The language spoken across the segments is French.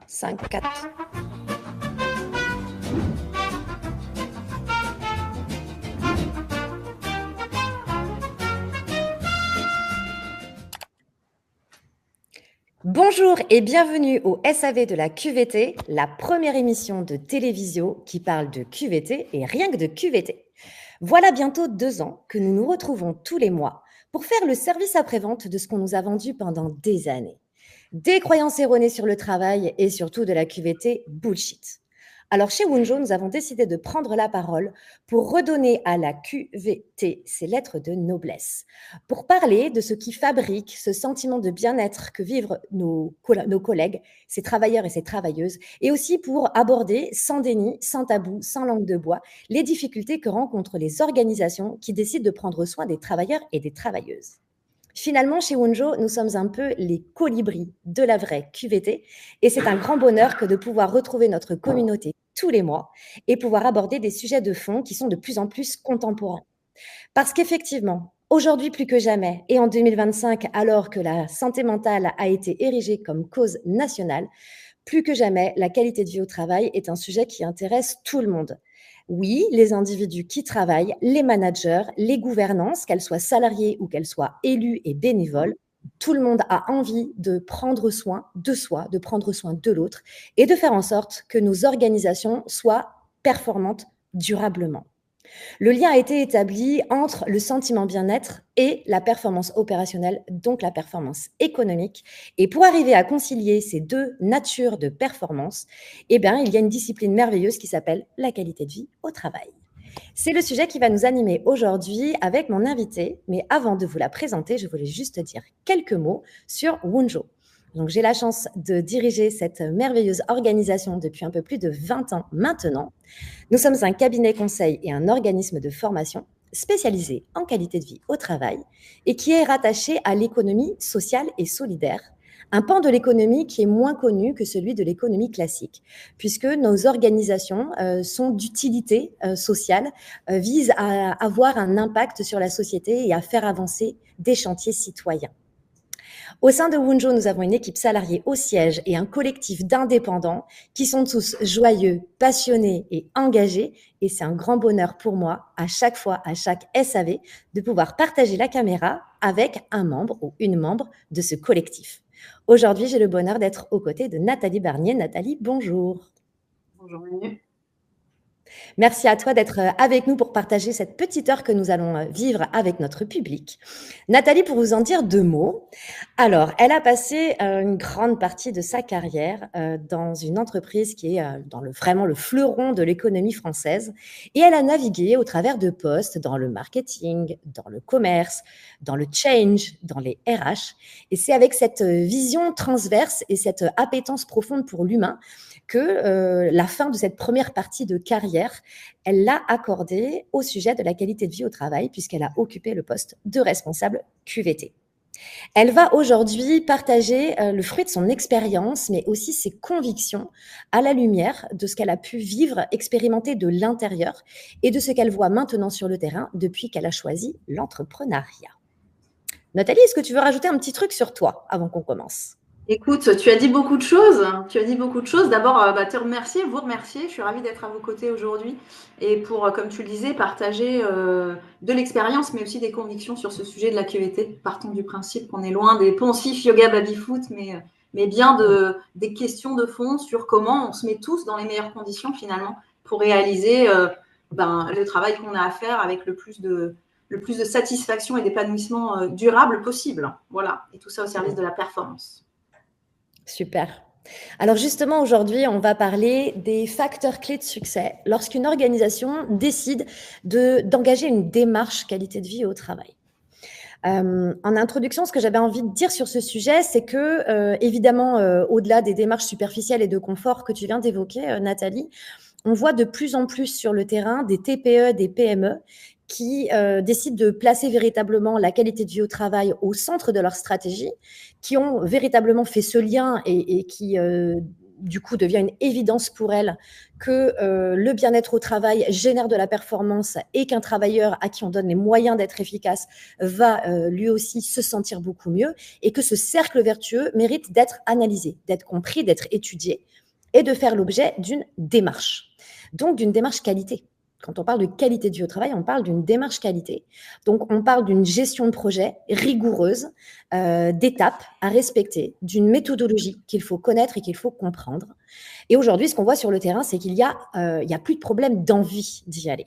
5, 4. Bonjour et bienvenue au SAV de la QVT, la première émission de télévision qui parle de QVT et rien que de QVT. Voilà bientôt 2 ans que nous nous retrouvons tous les mois pour faire le service après-vente de ce qu'on nous a vendu pendant des années. Des croyances erronées sur le travail et surtout de la QVT bullshit. Alors chez Wunjo, nous avons décidé de prendre la parole pour redonner à la QVT ses lettres de noblesse, pour parler de ce qui fabrique ce sentiment de bien-être que vivent nos collègues, ces travailleurs et ces travailleuses, et aussi pour aborder sans déni, sans tabou, sans langue de bois, les difficultés que rencontrent les organisations qui décident de prendre soin des travailleurs et des travailleuses. Finalement, chez Wunjo, nous sommes un peu les colibris de la vraie QVT et c'est un grand bonheur que de pouvoir retrouver notre communauté tous les mois et pouvoir aborder des sujets de fond qui sont de plus en plus contemporains. Parce qu'effectivement, aujourd'hui plus que jamais et en 2025, alors que la santé mentale a été érigée comme cause nationale, plus que jamais, la qualité de vie au travail est un sujet qui intéresse tout le monde. Oui, les individus qui travaillent, les managers, les gouvernances, qu'elles soient salariées ou qu'elles soient élues et bénévoles, tout le monde a envie de prendre soin de soi, de prendre soin de l'autre et de faire en sorte que nos organisations soient performantes durablement. Le lien a été établi entre le sentiment bien-être et la performance opérationnelle, donc la performance économique. Et pour arriver à concilier ces deux natures de performance, eh bien, il y a une discipline merveilleuse qui s'appelle la qualité de vie au travail. C'est le sujet qui va nous animer aujourd'hui avec mon invité. Mais avant de vous la présenter, je voulais juste dire quelques mots sur Wunjo. Donc, j'ai la chance de diriger cette merveilleuse organisation depuis un peu plus de 20 ans maintenant. Nous sommes un cabinet conseil et un organisme de formation spécialisé en qualité de vie au travail et qui est rattaché à l'économie sociale et solidaire, un pan de l'économie qui est moins connu que celui de l'économie classique, puisque nos organisations sont d'utilité sociale, visent à avoir un impact sur la société et à faire avancer des chantiers citoyens. Au sein de Wunjo, nous avons une équipe salariée au siège et un collectif d'indépendants qui sont tous joyeux, passionnés et engagés. Et c'est un grand bonheur pour moi, à chaque fois, à chaque SAV, de pouvoir partager la caméra avec un membre ou une membre de ce collectif. Aujourd'hui, j'ai le bonheur d'être aux côtés de Nathalie Barnier. Nathalie, bonjour. Bonjour Manu. Merci à toi d'être avec nous pour partager cette petite heure que nous allons vivre avec notre public. Nathalie, pour vous en dire 2 mots. Alors, elle a passé une grande partie de sa carrière dans une entreprise qui est vraiment le fleuron de l'économie française. Et elle a navigué au travers de postes dans le marketing, dans le commerce, dans le change, dans les RH. Et c'est avec cette vision transverse et cette appétence profonde pour l'humain que la fin de cette première partie de carrière, elle l'a accordée au sujet de la qualité de vie au travail, puisqu'elle a occupé le poste de responsable QVT. Elle va aujourd'hui partager le fruit de son expérience, mais aussi ses convictions à la lumière de ce qu'elle a pu vivre, expérimenter de l'intérieur et de ce qu'elle voit maintenant sur le terrain depuis qu'elle a choisi l'entrepreneuriat. Nathalie, est-ce que tu veux rajouter un petit truc sur toi avant qu'on commence ? Écoute, tu as dit beaucoup de choses. Tu as dit beaucoup de choses. D'abord, te remercier, vous remercier. Je suis ravie d'être à vos côtés aujourd'hui et pour, comme tu le disais, partager de l'expérience, mais aussi des convictions sur ce sujet de la QVT. Partons du principe qu'on est loin des poncifs yoga baby-foot, mais bien des questions de fond sur comment on se met tous dans les meilleures conditions finalement pour réaliser le travail qu'on a à faire avec le plus de satisfaction et d'épanouissement durable possible. Voilà, et tout ça au service de la performance. Super. Alors justement, aujourd'hui, on va parler des facteurs clés de succès lorsqu'une organisation décide d'engager une démarche qualité de vie au travail. En introduction, ce que j'avais envie de dire sur ce sujet, c'est que, évidemment, au-delà des démarches superficielles et de confort que tu viens d'évoquer, Nathalie, on voit de plus en plus sur le terrain des TPE, des PME qui décident de placer véritablement la qualité de vie au travail au centre de leur stratégie, qui ont véritablement fait ce lien et qui du coup, devient une évidence pour elle que le bien-être au travail génère de la performance et qu'un travailleur à qui on donne les moyens d'être efficace va lui aussi se sentir beaucoup mieux et que ce cercle vertueux mérite d'être analysé, d'être compris, d'être étudié et de faire l'objet d'une démarche. Donc, d'une démarche qualité. Quand on parle de qualité de vie au travail, on parle d'une démarche qualité. Donc, on parle d'une gestion de projet rigoureuse, d'étapes à respecter, d'une méthodologie qu'il faut connaître et qu'il faut comprendre. Et aujourd'hui, ce qu'on voit sur le terrain, c'est qu'il y a plus de problème d'envie d'y aller.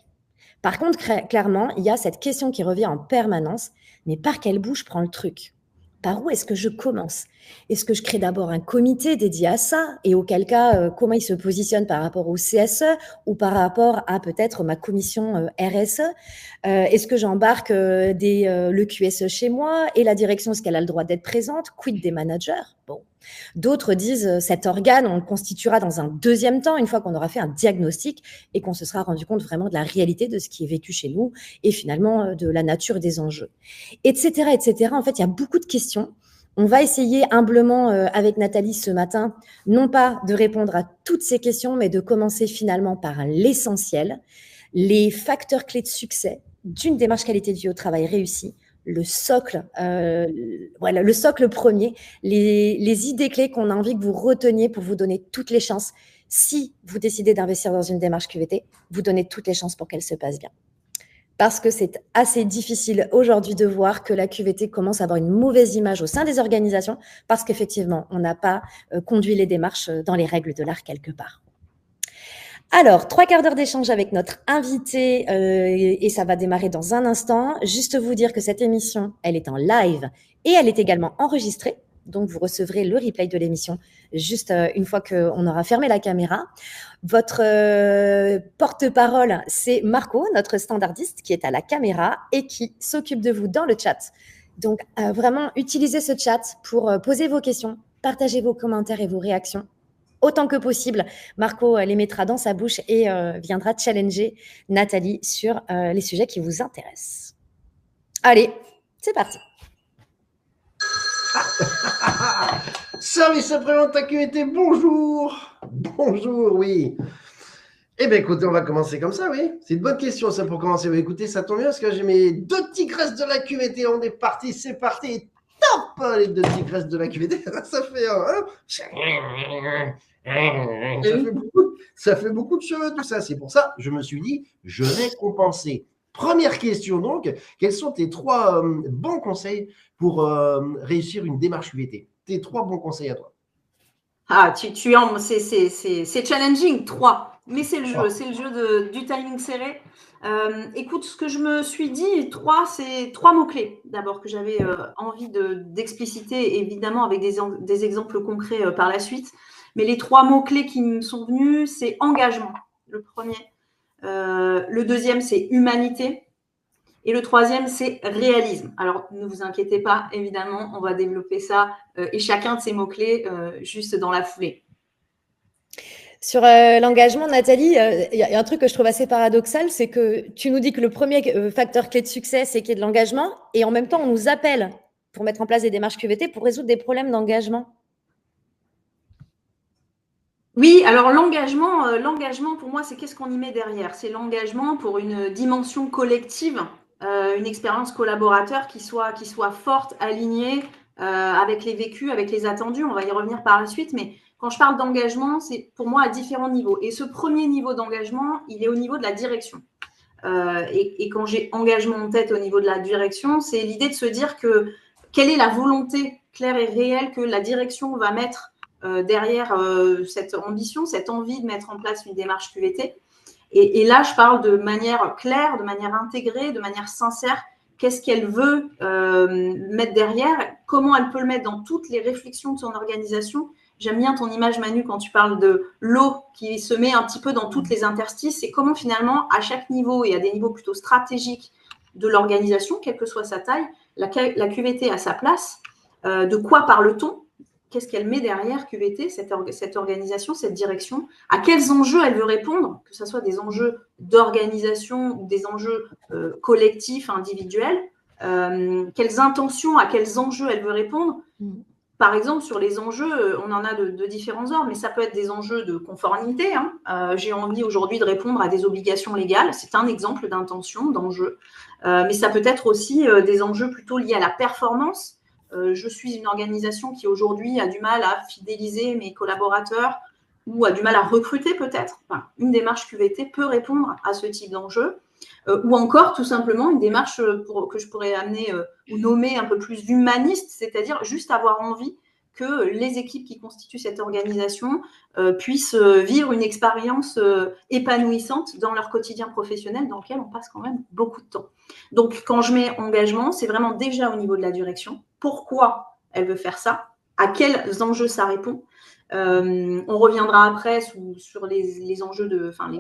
Par contre, clairement, il y a cette question qui revient en permanence, mais par quel bout je prends le truc ? Par où est-ce que je commence ? Est-ce que je crée d'abord un comité dédié à ça ? Et auquel cas, comment il se positionne par rapport au CSE ou par rapport à peut-être ma commission RSE ? Est-ce que j'embarque le QSE chez moi ? Et la direction, est-ce qu'elle a le droit d'être présente ? Quid des managers ? Bon. D'autres disent cet organe, on le constituera dans un deuxième temps, une fois qu'on aura fait un diagnostic et qu'on se sera rendu compte vraiment de la réalité de ce qui est vécu chez nous et finalement de la nature des enjeux, etc., etc. En fait, il y a beaucoup de questions. On va essayer humblement avec Nathalie ce matin, non pas de répondre à toutes ces questions, mais de commencer finalement par l'essentiel, les facteurs clés de succès d'une démarche qualité de vie au travail réussie, le socle, le socle premier, les idées clés qu'on a envie que vous reteniez pour vous donner toutes les chances. Si vous décidez d'investir dans une démarche QVT, vous donnez toutes les chances pour qu'elle se passe bien. Parce que c'est assez difficile aujourd'hui de voir que la QVT commence à avoir une mauvaise image au sein des organisations parce qu'effectivement, on n'a pas conduit les démarches dans les règles de l'art quelque part. Alors, 3 quarts d'heure d'échange avec notre invité et ça va démarrer dans un instant. Juste vous dire que cette émission, elle est en live et elle est également enregistrée. Donc, vous recevrez le replay de l'émission juste une fois qu'on aura fermé la caméra. Votre porte-parole, c'est Marco, notre standardiste, qui est à la caméra et qui s'occupe de vous dans le chat. Donc, vraiment, utilisez ce chat pour poser vos questions, partager vos commentaires et vos réactions. Autant que possible, Marco les mettra dans sa bouche et viendra challenger Nathalie sur les sujets qui vous intéressent. Allez, c'est parti. Service après-vente à QVT, bonjour. Bonjour, oui. Eh bien, écoutez, on va commencer comme ça, oui. C'est une bonne question, ça, pour commencer. Écoutez, ça tombe bien, parce que j'ai mes 2 tigresses de la QVT. On est parti, c'est parti. Top, les 2 tigresses de la QVT. Ça fait ça fait beaucoup de cheveux, tout ça. C'est pour ça, je me suis dit, je vais compenser. Première question, donc. Quels sont tes 3 bons conseils pour réussir une démarche QVT? Tes 3 bons conseils à toi. Ah, c'est challenging, 3. Mais c'est le jeu, c'est le jeu du timing serré. Écoute, ce que je me suis dit, 3, c'est 3 mots-clés, d'abord, que j'avais envie d'expliciter, évidemment, avec des exemples concrets par la suite. Mais les 3 mots-clés qui me sont venus, c'est engagement, le premier. Le deuxième, c'est humanité. Et le troisième, c'est réalisme. Alors, ne vous inquiétez pas, évidemment, on va développer ça et chacun de ces mots-clés juste dans la foulée. Sur l'engagement, Nathalie, il y a un truc que je trouve assez paradoxal, c'est que tu nous dis que le premier facteur clé de succès, c'est qu'il y ait de l'engagement, et en même temps, on nous appelle pour mettre en place des démarches QVT pour résoudre des problèmes d'engagement. Oui, alors l'engagement, pour moi, c'est qu'est-ce qu'on y met derrière? C'est l'engagement pour une dimension collective, une expérience collaborateur qui soit forte, alignée avec les vécus, avec les attendus. On va y revenir par la suite, mais quand je parle d'engagement, c'est pour moi à différents niveaux. Et ce premier niveau d'engagement, il est au niveau de la direction. Et quand j'ai engagement en tête au niveau de la direction, c'est l'idée de se dire que quelle est la volonté claire et réelle que la direction va mettre derrière cette ambition, cette envie de mettre en place une démarche QVT. Et là, je parle de manière claire, de manière intégrée, de manière sincère. Qu'est-ce qu'elle veut mettre derrière? Comment elle peut le mettre dans toutes les réflexions de son organisation? J'aime bien ton image, Manu, quand tu parles de l'eau qui se met un petit peu dans toutes les interstices. C'est comment finalement, à chaque niveau et à des niveaux plutôt stratégiques de l'organisation, quelle que soit sa taille, la QVT a sa place. De quoi parle-t-on? Qu'est-ce qu'elle met derrière QVT, cette organisation, cette direction? À quels enjeux elle veut répondre, que ce soit des enjeux d'organisation ou des enjeux collectifs, individuels? Quelles intentions, à quels enjeux elle veut répondre? par exemple, sur les enjeux, on en a de différents ordres, mais ça peut être des enjeux de conformité. J'ai envie aujourd'hui de répondre à des obligations légales. C'est un exemple d'intention, d'enjeu. Mais ça peut être aussi des enjeux plutôt liés à la performance. Je suis une organisation qui aujourd'hui a du mal à fidéliser mes collaborateurs ou a du mal à recruter peut-être. Enfin, une démarche QVT peut répondre à ce type d'enjeu. Ou encore tout simplement une démarche que je pourrais amener ou nommer un peu plus humaniste, c'est-à-dire juste avoir envie que les équipes qui constituent cette organisation puissent vivre une expérience épanouissante dans leur quotidien professionnel dans lequel on passe quand même beaucoup de temps. Donc, quand je mets engagement, c'est vraiment déjà au niveau de la direction. Pourquoi elle veut faire ça? À quels enjeux ça répond? On reviendra après sur les enjeux de, enfin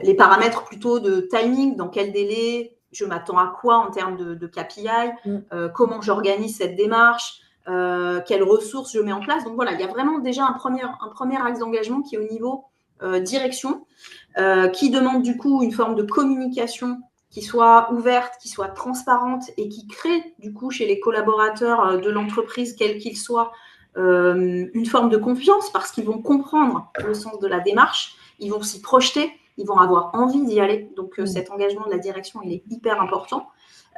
les paramètres plutôt de timing, dans quel délai, je m'attends à quoi en termes de KPI, comment j'organise cette démarche, quelles ressources je mets en place. Donc voilà, il y a vraiment déjà un premier axe d'engagement qui est au niveau direction, qui demande du coup une forme de communication qui soit ouverte, qui soit transparente et qui crée du coup chez les collaborateurs de l'entreprise, quels qu'ils soient, une forme de confiance parce qu'ils vont comprendre le sens de la démarche, ils vont s'y projeter, ils vont avoir envie d'y aller. Donc, cet engagement de la direction, il est hyper important.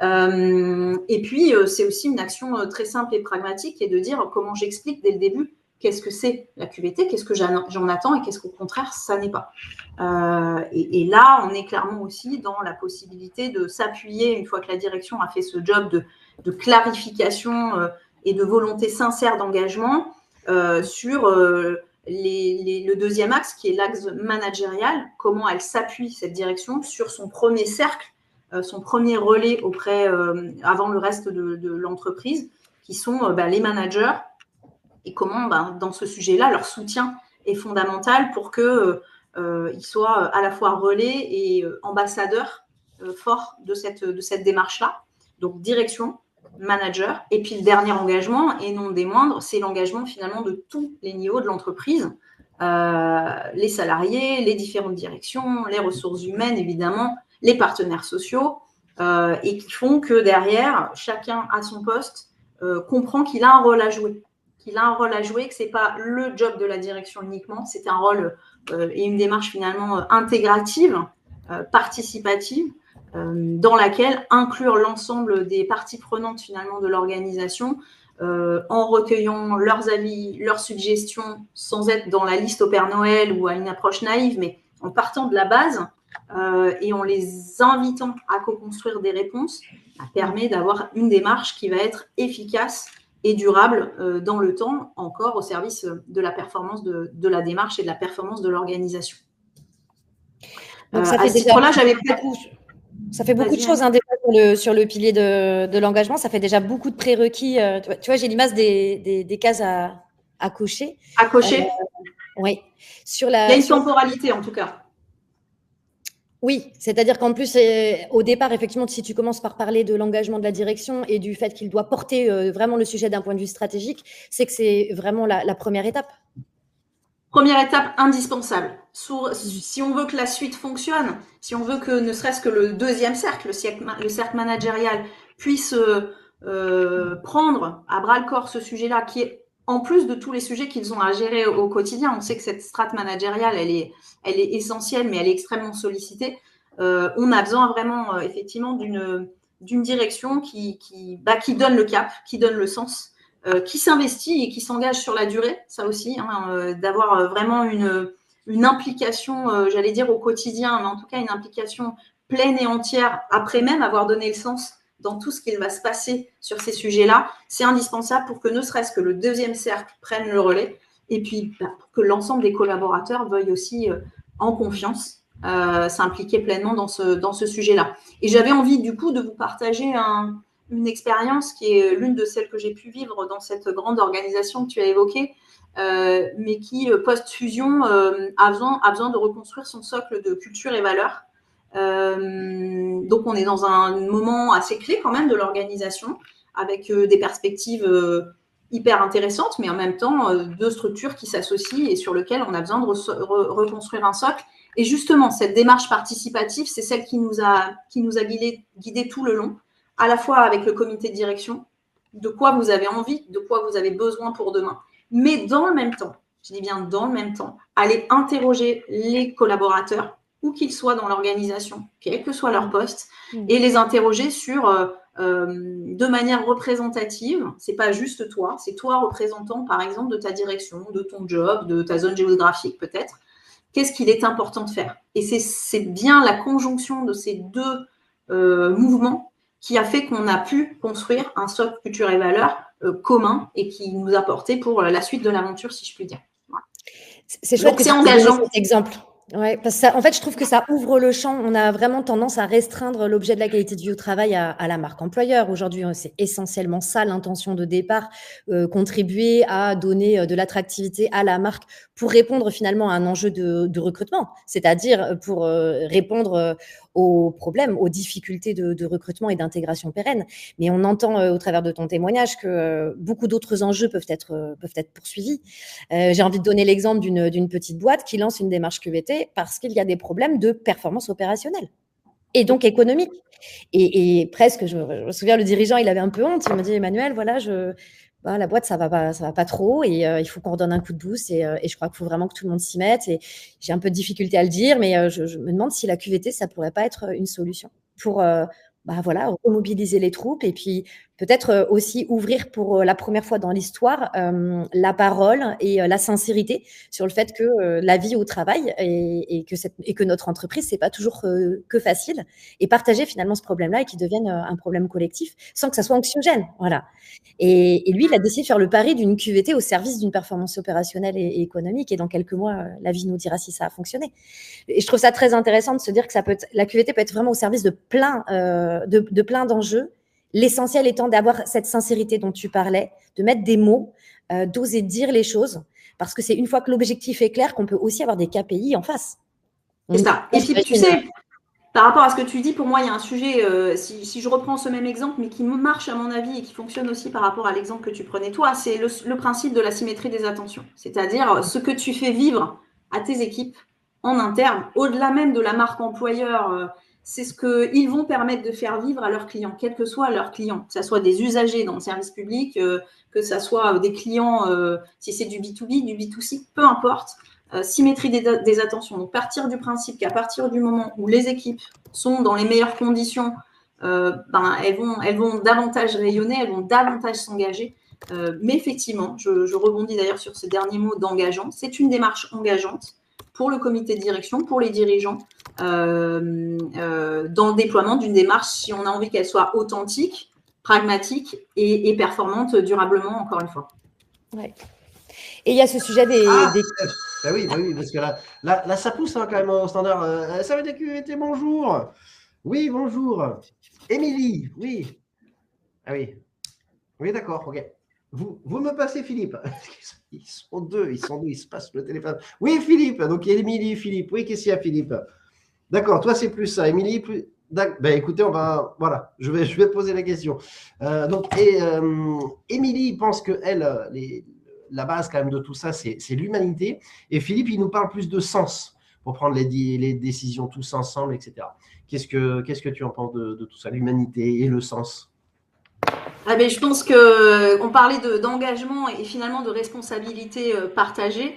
Et puis, c'est aussi une action très simple et pragmatique et de dire comment j'explique dès le début qu'est-ce que c'est la QVT, qu'est-ce que j'en attends et qu'est-ce qu'au contraire, ça n'est pas. Et là, on est clairement aussi dans la possibilité de s'appuyer, une fois que la direction a fait ce job de clarification et de volonté sincère d'engagement sur le deuxième axe qui est l'axe managérial, comment elle s'appuie, cette direction, sur son premier cercle, son premier relais avant le reste de l'entreprise, qui sont les managers, et comment, dans ce sujet-là, leur soutien est fondamental pour qu'ils soient à la fois relais et ambassadeurs forts de cette démarche-là. Donc, direction, manager. Et puis, le dernier engagement, et non des moindres, c'est l'engagement finalement de tous les niveaux de l'entreprise. Les salariés, les différentes directions, les ressources humaines, évidemment, les partenaires sociaux, et qui font que derrière, chacun à son poste comprend qu'il a un rôle à jouer. Que ce n'est pas le job de la direction uniquement, c'est un rôle et une démarche finalement intégrative, participative, dans laquelle inclure l'ensemble des parties prenantes finalement de l'organisation en recueillant leurs avis, leurs suggestions, sans être dans la liste au Père Noël ou à une approche naïve, mais en partant de la base et en les invitant à co-construire des réponses, ça permet d'avoir une démarche qui va être efficace et durable dans le temps, encore au service de la performance de la démarche et de la performance de l'organisation. Donc, ça fait déjà ça fait beaucoup de choses déjà sur le pilier de l'engagement. Ça fait déjà beaucoup de prérequis. Tu vois, j'ai l'image des cases à cocher. À cocher. Oui. Il y a une temporalité en tout cas. Oui, c'est-à-dire qu'en plus, au départ, effectivement, si tu commences par parler de l'engagement de la direction et du fait qu'il doit porter vraiment le sujet d'un point de vue stratégique, c'est que c'est vraiment la première étape. Première étape indispensable. Si on veut que la suite fonctionne, si on veut que ne serait-ce que le deuxième cercle, le cercle managérial, puisse prendre à bras-le-corps ce sujet-là, qui est en plus de tous les sujets qu'ils ont à gérer au quotidien. On sait que cette strate managériale, elle est essentielle, mais elle est extrêmement sollicitée. On a besoin vraiment, effectivement, d'une direction qui donne le cap, qui donne le sens, qui s'investit et qui s'engage sur la durée, ça aussi, d'avoir vraiment une implication, j'allais dire au quotidien, mais en tout cas une implication pleine et entière après même avoir donné le sens dans tout ce qu'il va se passer sur ces sujets-là. C'est indispensable pour que ne serait-ce que le deuxième cercle prenne le relais et puis pour que l'ensemble des collaborateurs veuillent aussi en confiance s'impliquer pleinement dans ce sujet-là. Et j'avais envie du coup de vous partager une expérience qui est l'une de celles que j'ai pu vivre dans cette grande organisation que tu as évoquée, mais qui, post-fusion, a besoin de reconstruire son socle de culture et valeurs. Donc, on est dans un moment assez clé quand même de l'organisation, avec des perspectives hyper intéressantes, mais en même temps, deux structures qui s'associent et sur lesquelles on a besoin de reconstruire un socle. Et justement, cette démarche participative, c'est celle qui nous a guidés tout le long, à la fois avec le comité de direction, de quoi vous avez envie, de quoi vous avez besoin pour demain. Mais dans le même temps, je dis bien dans le même temps, allez interroger les collaborateurs, où qu'ils soient dans l'organisation, quel que soit leur poste, et les interroger sur, de manière représentative. C'est pas juste toi, c'est toi représentant, par exemple, de ta direction, de ton job, de ta zone géographique peut-être. Qu'est-ce qu'il est important de faire? Et c'est bien la conjonction de ces deux mouvements qui a fait qu'on a pu construire un socle culture et valeurs commun et qui nous a porté pour la suite de l'aventure, si je puis dire. Voilà. C'est chouette que tu aies donné cet exemple. Ouais, parce que ça, en fait, je trouve que ça ouvre le champ. On a vraiment tendance à restreindre l'objet de la qualité de vie au travail à la marque employeur. Aujourd'hui, c'est essentiellement ça l'intention de départ, contribuer à donner de l'attractivité à la marque pour répondre finalement à un enjeu de recrutement, c'est-à-dire pour répondre aux problèmes, aux difficultés de recrutement et d'intégration pérenne. Mais on entend au travers de ton témoignage que beaucoup d'autres enjeux peuvent être poursuivis. J'ai envie de donner l'exemple d'une petite boîte qui lance une démarche QVT parce qu'il y a des problèmes de performance opérationnelle et donc économique. Et presque, je me souviens, le dirigeant, il avait un peu honte. Il me dit, Emmanuel, voilà, la boîte, ça va pas trop et il faut qu'on redonne un coup de boost et je crois qu'il faut vraiment que tout le monde s'y mette. Et j'ai un peu de difficulté à le dire, mais je me demande si la QVT, ça pourrait pas être une solution pour remobiliser les troupes et puis peut-être aussi ouvrir pour la première fois dans l'histoire la parole et la sincérité sur le fait que la vie au travail et que notre entreprise, c'est pas toujours que facile, et partager finalement ce problème-là et qu'il devienne un problème collectif sans que ça soit anxiogène. Voilà. Et lui, il a décidé de faire le pari d'une QVT au service d'une performance opérationnelle et économique. Et dans quelques mois, la vie nous dira si ça a fonctionné. Et je trouve ça très intéressant de se dire que la QVT peut être vraiment au service de plein d'enjeux. L'essentiel étant d'avoir cette sincérité dont tu parlais, de mettre des mots, d'oser dire les choses, parce que c'est une fois que l'objectif est clair qu'on peut aussi avoir des KPI en face. C'est ça. Et puis, tu sais, par rapport à ce que tu dis, pour moi, il y a un sujet, si je reprends ce même exemple, mais qui marche à mon avis et qui fonctionne aussi par rapport à l'exemple que tu prenais toi, c'est le principe de la symétrie des attentions. C'est-à-dire ce que tu fais vivre à tes équipes en interne, au-delà même de la marque employeur, c'est ce qu'ils vont permettre de faire vivre à leurs clients, quels que soient leurs clients, que ce soit des usagers dans le service public, que ce soit des clients, si c'est du B2B, du B2C, peu importe. Symétrie des attentions. Donc, partir du principe qu'à partir du moment où les équipes sont dans les meilleures conditions, elles vont davantage rayonner, elles vont davantage s'engager. Mais effectivement, je rebondis d'ailleurs sur ce dernier mot d'engageant. C'est une démarche engageante pour le comité de direction, pour les dirigeants, dans le déploiement d'une démarche, si on a envie qu'elle soit authentique, pragmatique et performante durablement, encore une fois. Ouais. Et il y a ce sujet des... Bah oui, parce que là ça pousse quand même au standard. Ça va être QVT, bonjour. Oui, bonjour. Émilie, oui. Ah oui. Oui, d'accord, ok. Vous me passez Philippe. Ils sont deux, ils se passent le téléphone. Oui, Philippe, donc Émilie, Philippe. Oui, qu'est-ce qu'il y a, Philippe? D'accord, toi c'est plus ça. Émilie, plus... Ben, écoutez, voilà, je vais poser la question. Émilie pense que la base quand même de tout ça, c'est l'humanité. Et Philippe, il nous parle plus de sens pour prendre les décisions tous ensemble, etc. Qu'est-ce que tu en penses de tout ça, l'humanité et le sens? Je pense qu'on parlait d'engagement et finalement de responsabilité partagée.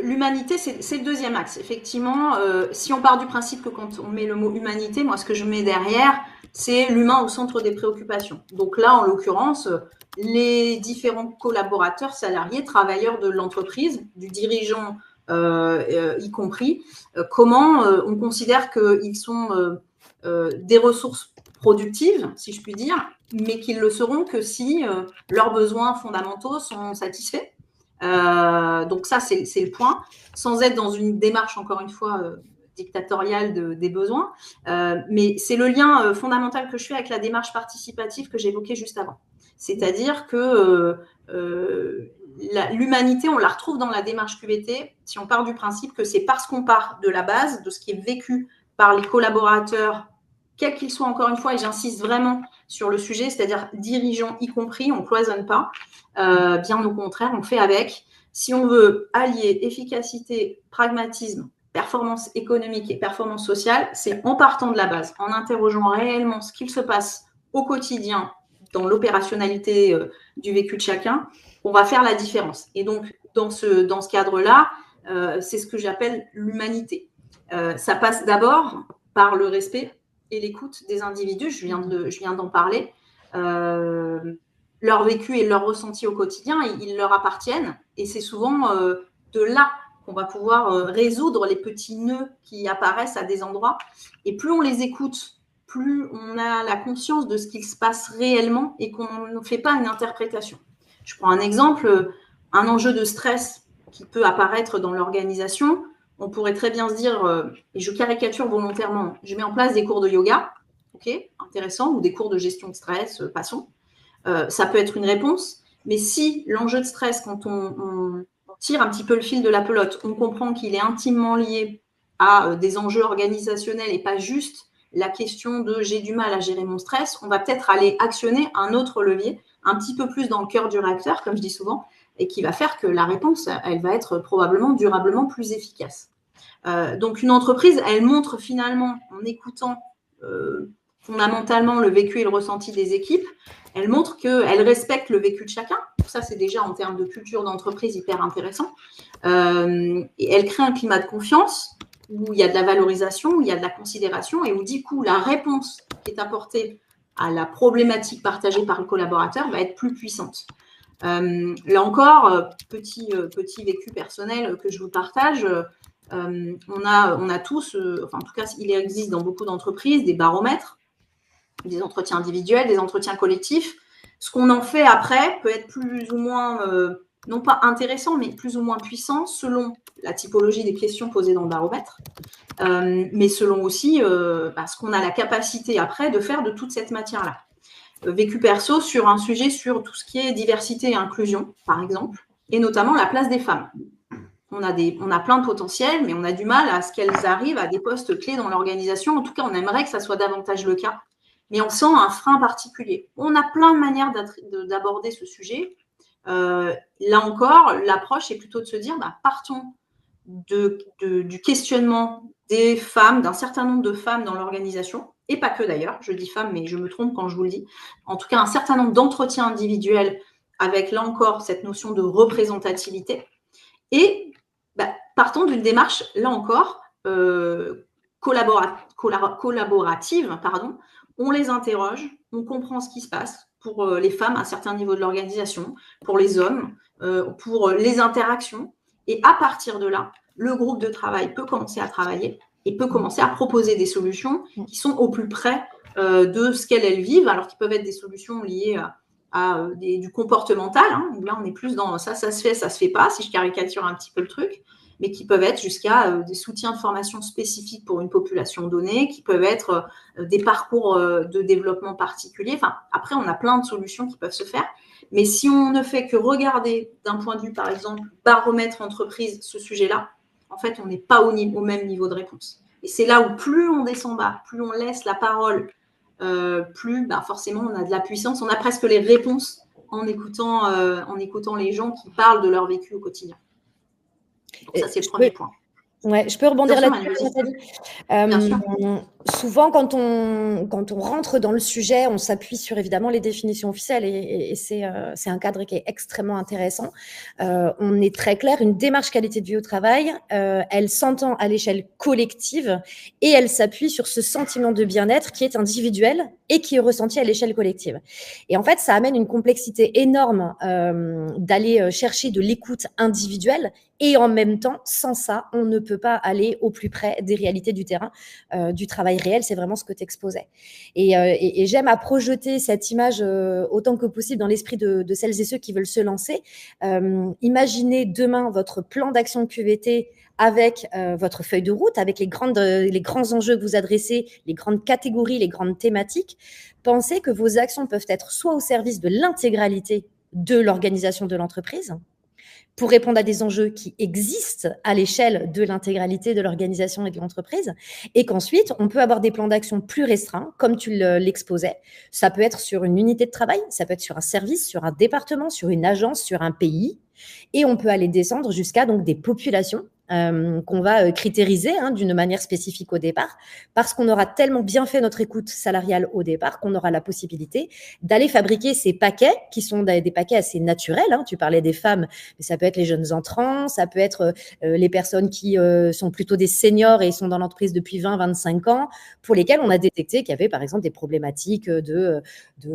L'humanité, c'est le deuxième axe. Effectivement, si on part du principe que quand on met le mot humanité, moi, ce que je mets derrière, c'est l'humain au centre des préoccupations. Donc là, en l'occurrence, les différents collaborateurs, salariés, travailleurs de l'entreprise, du dirigeant y compris, comment on considère qu'ils sont des ressources productives, si je puis dire, mais qu'ils le seront que si leurs besoins fondamentaux sont satisfaits. Donc ça, c'est le point, sans être dans une démarche, encore une fois, dictatoriale des besoins. Mais c'est le lien fondamental que je fais avec la démarche participative que j'évoquais juste avant. C'est-à-dire que l'humanité, on la retrouve dans la démarche QVT si on part du principe que c'est parce qu'on part de la base, de ce qui est vécu par les collaborateurs, quels qu'ils soient, encore une fois, et j'insiste vraiment sur le sujet, c'est-à-dire dirigeants y compris, on ne cloisonne pas, bien au contraire, on fait avec. Si on veut allier efficacité, pragmatisme, performance économique et performance sociale, c'est en partant de la base, en interrogeant réellement ce qu'il se passe au quotidien dans l'opérationnalité du vécu de chacun, on va faire la différence. Et donc, dans ce cadre-là, c'est ce que j'appelle l'humanité. Ça passe d'abord par le respect et l'écoute des individus. Je viens d'en parler. Leur vécu et leur ressenti au quotidien, ils leur appartiennent. Et c'est souvent de là qu'on va pouvoir résoudre les petits nœuds qui apparaissent à des endroits. Et plus on les écoute, plus on a la conscience de ce qu'il se passe réellement et qu'on ne fait pas une interprétation. Je prends un exemple, un enjeu de stress qui peut apparaître dans l'organisation. On pourrait très bien se dire, et je caricature volontairement, je mets en place des cours de yoga, ok, intéressant, ou des cours de gestion de stress, passons. Ça peut être une réponse, mais si l'enjeu de stress, quand on tire un petit peu le fil de la pelote, on comprend qu'il est intimement lié à des enjeux organisationnels et pas juste la question de j'ai du mal à gérer mon stress, on va peut-être aller actionner un autre levier, un petit peu plus dans le cœur du réacteur, comme je dis souvent, et qui va faire que la réponse, elle va être probablement durablement plus efficace. Donc une entreprise, elle montre finalement, en écoutant fondamentalement le vécu et le ressenti des équipes, elle montre qu'elle respecte le vécu de chacun. Ça, c'est déjà en termes de culture d'entreprise hyper intéressant. Et elle crée un climat de confiance où il y a de la valorisation, où il y a de la considération et où du coup, la réponse qui est apportée à la problématique partagée par le collaborateur va être plus puissante. Là encore, petit vécu personnel que je vous partage, on a tous, enfin en tout cas, il existe dans beaucoup d'entreprises des baromètres, des entretiens individuels, des entretiens collectifs. Ce qu'on en fait après peut être plus ou moins, non pas intéressant, mais plus ou moins puissant selon la typologie des questions posées dans le baromètre, mais selon aussi ce qu'on a la capacité après de faire de toute cette matière-là. Vécu perso sur un sujet sur tout ce qui est diversité et inclusion, par exemple, et notamment la place des femmes. On a plein de potentiel, mais on a du mal à ce qu'elles arrivent à des postes clés dans l'organisation. En tout cas, on aimerait que ça soit davantage le cas. Mais on sent un frein particulier. On a plein de manières d'aborder ce sujet. Là encore, l'approche est plutôt de se dire, partons du questionnement des femmes, d'un certain nombre de femmes dans l'organisation, et pas que d'ailleurs, je dis femmes, mais je me trompe quand je vous le dis. En tout cas, un certain nombre d'entretiens individuels avec, là encore, cette notion de représentativité. Et partons d'une démarche, là encore, collaborative, pardon. On les interroge, on comprend ce qui se passe pour les femmes à un certain niveau de l'organisation, pour les hommes, pour les interactions. Et à partir de là, le groupe de travail peut commencer à travailler et peut commencer à proposer des solutions qui sont au plus près de ce qu'elles vivent, alors qu'ils peuvent être des solutions liées à du comportemental. Là, on est plus dans ça se fait pas, si je caricature un petit peu le truc, mais qui peuvent être jusqu'à des soutiens de formation spécifiques pour une population donnée, qui peuvent être des parcours de développement particuliers. Enfin, après, on a plein de solutions qui peuvent se faire. Mais si on ne fait que regarder d'un point de vue, par exemple, baromètre entreprise, ce sujet-là, en fait, on n'est pas au même niveau de réponse. Et c'est là où plus on descend bas, plus on laisse la parole, plus forcément on a de la puissance. On a presque les réponses en écoutant les gens qui parlent de leur vécu au quotidien. Donc ça, c'est le premier point. Ouais, je peux rebondir là-dessus, Nathalie. Souvent, quand on rentre dans le sujet, on s'appuie sur évidemment les définitions officielles et c'est un cadre qui est extrêmement intéressant. On est très clair, une démarche qualité de vie au travail, elle s'entend à l'échelle collective et elle s'appuie sur ce sentiment de bien-être qui est individuel et qui est ressenti à l'échelle collective. Et en fait, ça amène une complexité énorme d'aller chercher de l'écoute individuelle et en même temps, sans ça, on ne peut pas aller au plus près des réalités du terrain, du travail réel. C'est vraiment ce que tu exposais. Et j'aime à projeter cette image autant que possible dans l'esprit de celles et ceux qui veulent se lancer. Imaginez demain votre plan d'action QVT avec votre feuille de route, avec les grands enjeux que vous adressez, les grandes catégories, les grandes thématiques. Pensez que vos actions peuvent être soit au service de l'intégralité de l'organisation de l'entreprise, pour répondre à des enjeux qui existent à l'échelle de l'intégralité de l'organisation et de l'entreprise, et qu'ensuite, on peut avoir des plans d'action plus restreints, comme tu l'exposais. Ça peut être sur une unité de travail, ça peut être sur un service, sur un département, sur une agence, sur un pays, et on peut aller descendre jusqu'à donc des populations qu'on va critériser d'une manière spécifique au départ, parce qu'on aura tellement bien fait notre écoute salariale au départ qu'on aura la possibilité d'aller fabriquer ces paquets qui sont des paquets assez naturels. Tu parlais des femmes, mais ça peut être les jeunes entrants, ça peut être les personnes qui sont plutôt des seniors et sont dans l'entreprise depuis 20-25 ans, pour lesquels on a détecté qu'il y avait par exemple des problématiques de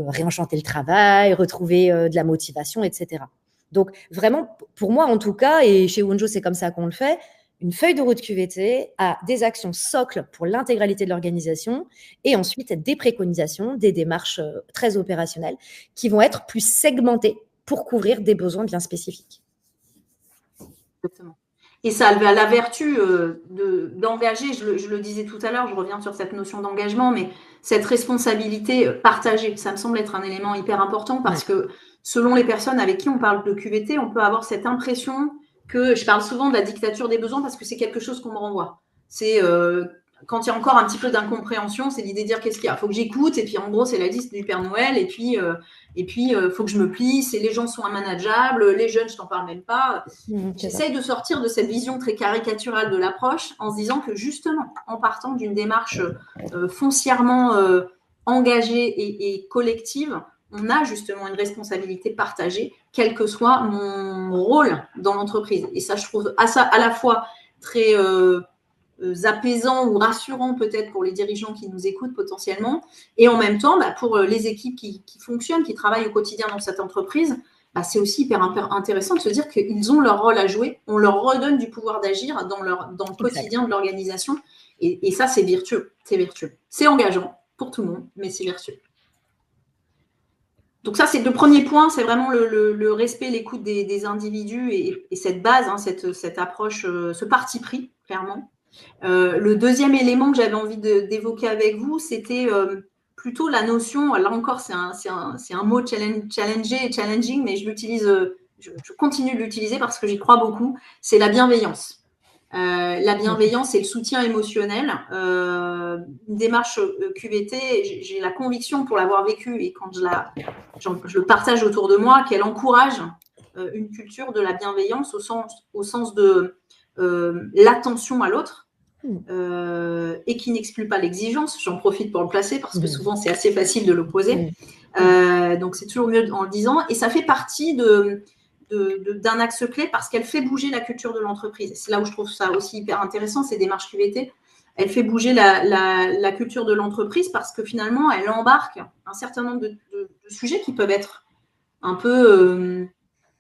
réenchanter le travail, retrouver de la motivation, etc. Donc, vraiment, pour moi, en tout cas, et chez Wonjo, c'est comme ça qu'on le fait, une feuille de route QVT a des actions socles pour l'intégralité de l'organisation et ensuite des préconisations, des démarches très opérationnelles qui vont être plus segmentées pour couvrir des besoins bien spécifiques. Exactement. Et ça a la vertu d'engager, je le disais tout à l'heure, je reviens sur cette notion d'engagement, mais cette responsabilité partagée, ça me semble être un élément hyper important parce que selon les personnes avec qui on parle de QVT, on peut avoir cette impression que, je parle souvent de la dictature des besoins parce que c'est quelque chose qu'on me renvoie. C'est quand il y a encore un petit peu d'incompréhension, c'est l'idée de dire qu'est-ce qu'il y a. Il faut que j'écoute, et puis en gros, c'est la liste du Père Noël, et puis faut que je me plie, les gens sont immanageables, les jeunes, je t'en parle même pas. J'essaye de sortir de cette vision très caricaturale de l'approche en se disant que justement, en partant d'une démarche foncièrement engagée et collective, on a justement une responsabilité partagée, quel que soit mon rôle dans l'entreprise. Et ça, je trouve ça à la fois très apaisant ou rassurant peut-être pour les dirigeants qui nous écoutent potentiellement, et en même temps, pour les équipes qui fonctionnent, qui travaillent au quotidien dans cette entreprise, c'est aussi hyper intéressant de se dire qu'ils ont leur rôle à jouer, on leur redonne du pouvoir d'agir dans le quotidien de l'organisation, et ça, c'est vertueux, c'est engageant pour tout le monde, mais c'est vertueux. Donc ça, c'est le premier point, c'est vraiment le respect, l'écoute des individus et cette base, cette approche, ce parti pris, clairement. Le deuxième élément que j'avais envie d'évoquer avec vous, c'était plutôt la notion, là encore c'est un mot challenging, mais je continue de l'utiliser parce que j'y crois beaucoup, c'est la bienveillance. La bienveillance et le soutien émotionnel. Une démarche QVT, j'ai la conviction pour l'avoir vécu et quand je le partage autour de moi, qu'elle encourage une culture de la bienveillance au sens de l'attention à l'autre et qui n'exclut pas l'exigence. J'en profite pour le placer parce que souvent c'est assez facile de l'opposer. Donc c'est toujours mieux en le disant. Et ça fait partie d'un axe clé parce qu'elle fait bouger la culture de l'entreprise. C'est là où je trouve ça aussi hyper intéressant, ces démarches QVT. Elle fait bouger la culture de l'entreprise parce que finalement, elle embarque un certain nombre de sujets qui peuvent être un peu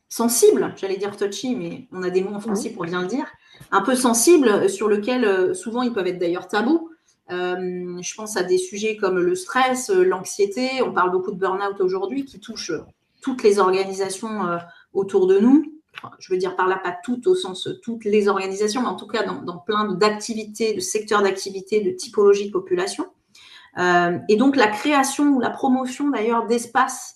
sensibles, j'allais dire touchy, mais on a des mots en français pour bien le dire, un peu sensibles sur lesquels souvent ils peuvent être d'ailleurs tabous. Je pense à des sujets comme le stress, l'anxiété, on parle beaucoup de burn-out aujourd'hui qui touche toutes les organisations autour de nous. Enfin, je veux dire par là, pas toutes au sens toutes les organisations, mais en tout cas dans plein d'activités, de secteurs d'activité, de typologies de population. Et donc la création ou la promotion d'ailleurs d'espaces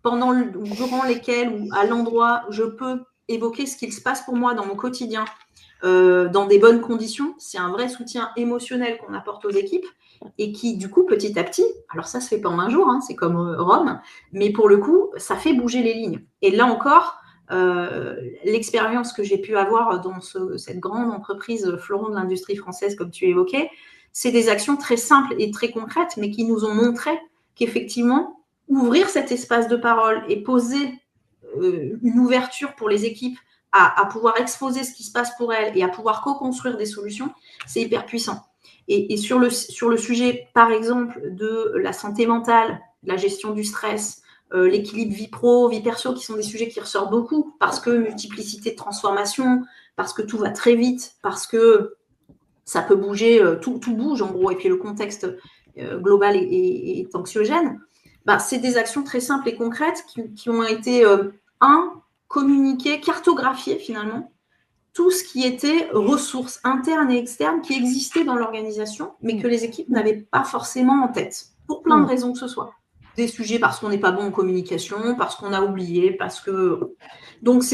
durant lesquels ou à l'endroit où je peux évoquer ce qu'il se passe pour moi dans mon quotidien, dans des bonnes conditions, c'est un vrai soutien émotionnel qu'on apporte aux équipes et qui, du coup, petit à petit, alors ça se fait pas en un jour, c'est comme Rome, mais pour le coup, ça fait bouger les lignes. Et là encore, l'expérience que j'ai pu avoir dans cette grande entreprise fleuron de l'industrie française, comme tu évoquais, c'est des actions très simples et très concrètes, mais qui nous ont montré qu'effectivement, ouvrir cet espace de parole et poser une ouverture pour les équipes à pouvoir exposer ce qui se passe pour elles et à pouvoir co-construire des solutions, c'est hyper puissant. Et sur le sujet, par exemple, de la santé mentale, la gestion du stress, l'équilibre vie pro, vie perso, qui sont des sujets qui ressortent beaucoup parce que multiplicité de transformations, parce que tout va très vite, parce que ça peut bouger, tout bouge en gros, et puis le contexte global est anxiogène. C'est des actions très simples et concrètes qui ont été, communiquées, cartographiées finalement, tout ce qui était ressources internes et externes qui existaient dans l'organisation, mais que les équipes n'avaient pas forcément en tête, pour plein de raisons que ce soit. Des sujets parce qu'on n'est pas bon en communication, parce qu'on a oublié, parce que… Donc,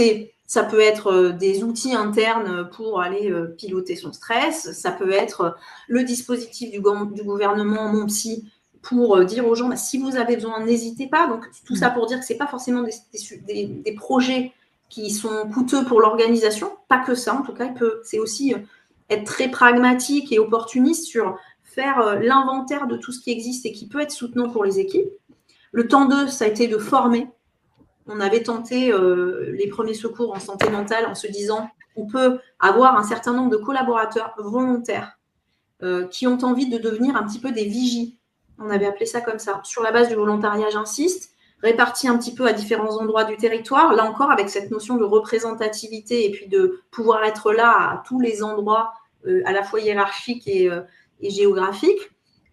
ça peut être des outils internes pour aller piloter son stress, ça peut être le dispositif du gouvernement, Mon Psy, pour dire aux gens, si vous avez besoin, n'hésitez pas. Donc, tout ça pour dire que ce n'est pas forcément des projets qui sont coûteux pour l'organisation. Pas que ça, en tout cas, c'est aussi être très pragmatique et opportuniste sur faire l'inventaire de tout ce qui existe et qui peut être soutenant pour les équipes. Le temps 2, ça a été de former. On avait tenté les premiers secours en santé mentale en se disant on peut avoir un certain nombre de collaborateurs volontaires qui ont envie de devenir un petit peu des vigies. On avait appelé ça comme ça. Sur la base du volontariat, j'insiste, répartis un petit peu à différents endroits du territoire, là encore avec cette notion de représentativité et puis de pouvoir être là à tous les endroits à la fois hiérarchiques et géographiques.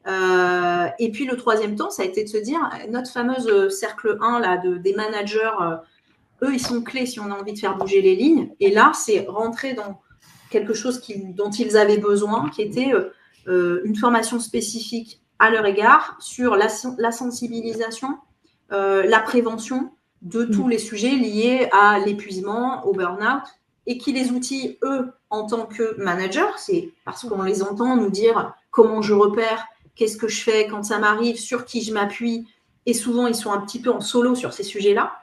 Et puis le troisième temps, ça a été de se dire, notre fameuse cercle 1 là, des managers, eux, ils sont clés si on a envie de faire bouger les lignes. Et là, c'est rentrer dans quelque chose dont ils avaient besoin, qui était une formation spécifique à leur égard sur la sensibilisation, la prévention de tous les sujets liés à l'épuisement, au burn-out, et qui les outils, eux, en tant que managers, c'est parce qu'on les entend nous dire comment je repère, qu'est-ce que je fais quand ça m'arrive, sur qui je m'appuie, et souvent ils sont un petit peu en solo sur ces sujets-là,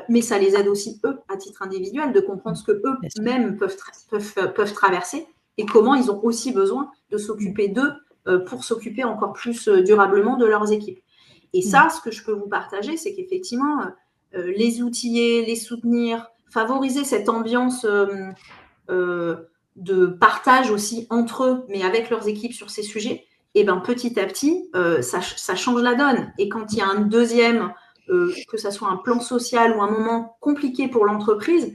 mais ça les aide aussi, eux, à titre individuel, de comprendre ce que eux-mêmes peuvent traverser et comment ils ont aussi besoin de s'occuper d'eux pour s'occuper encore plus durablement de leurs équipes. Et ça, ce que je peux vous partager, c'est qu'effectivement, les outiller, les soutenir, favoriser cette ambiance de partage aussi entre eux, mais avec leurs équipes sur ces sujets, et ben petit à petit, ça change la donne. Et quand il y a un deuxième, que ça soit un plan social ou un moment compliqué pour l'entreprise,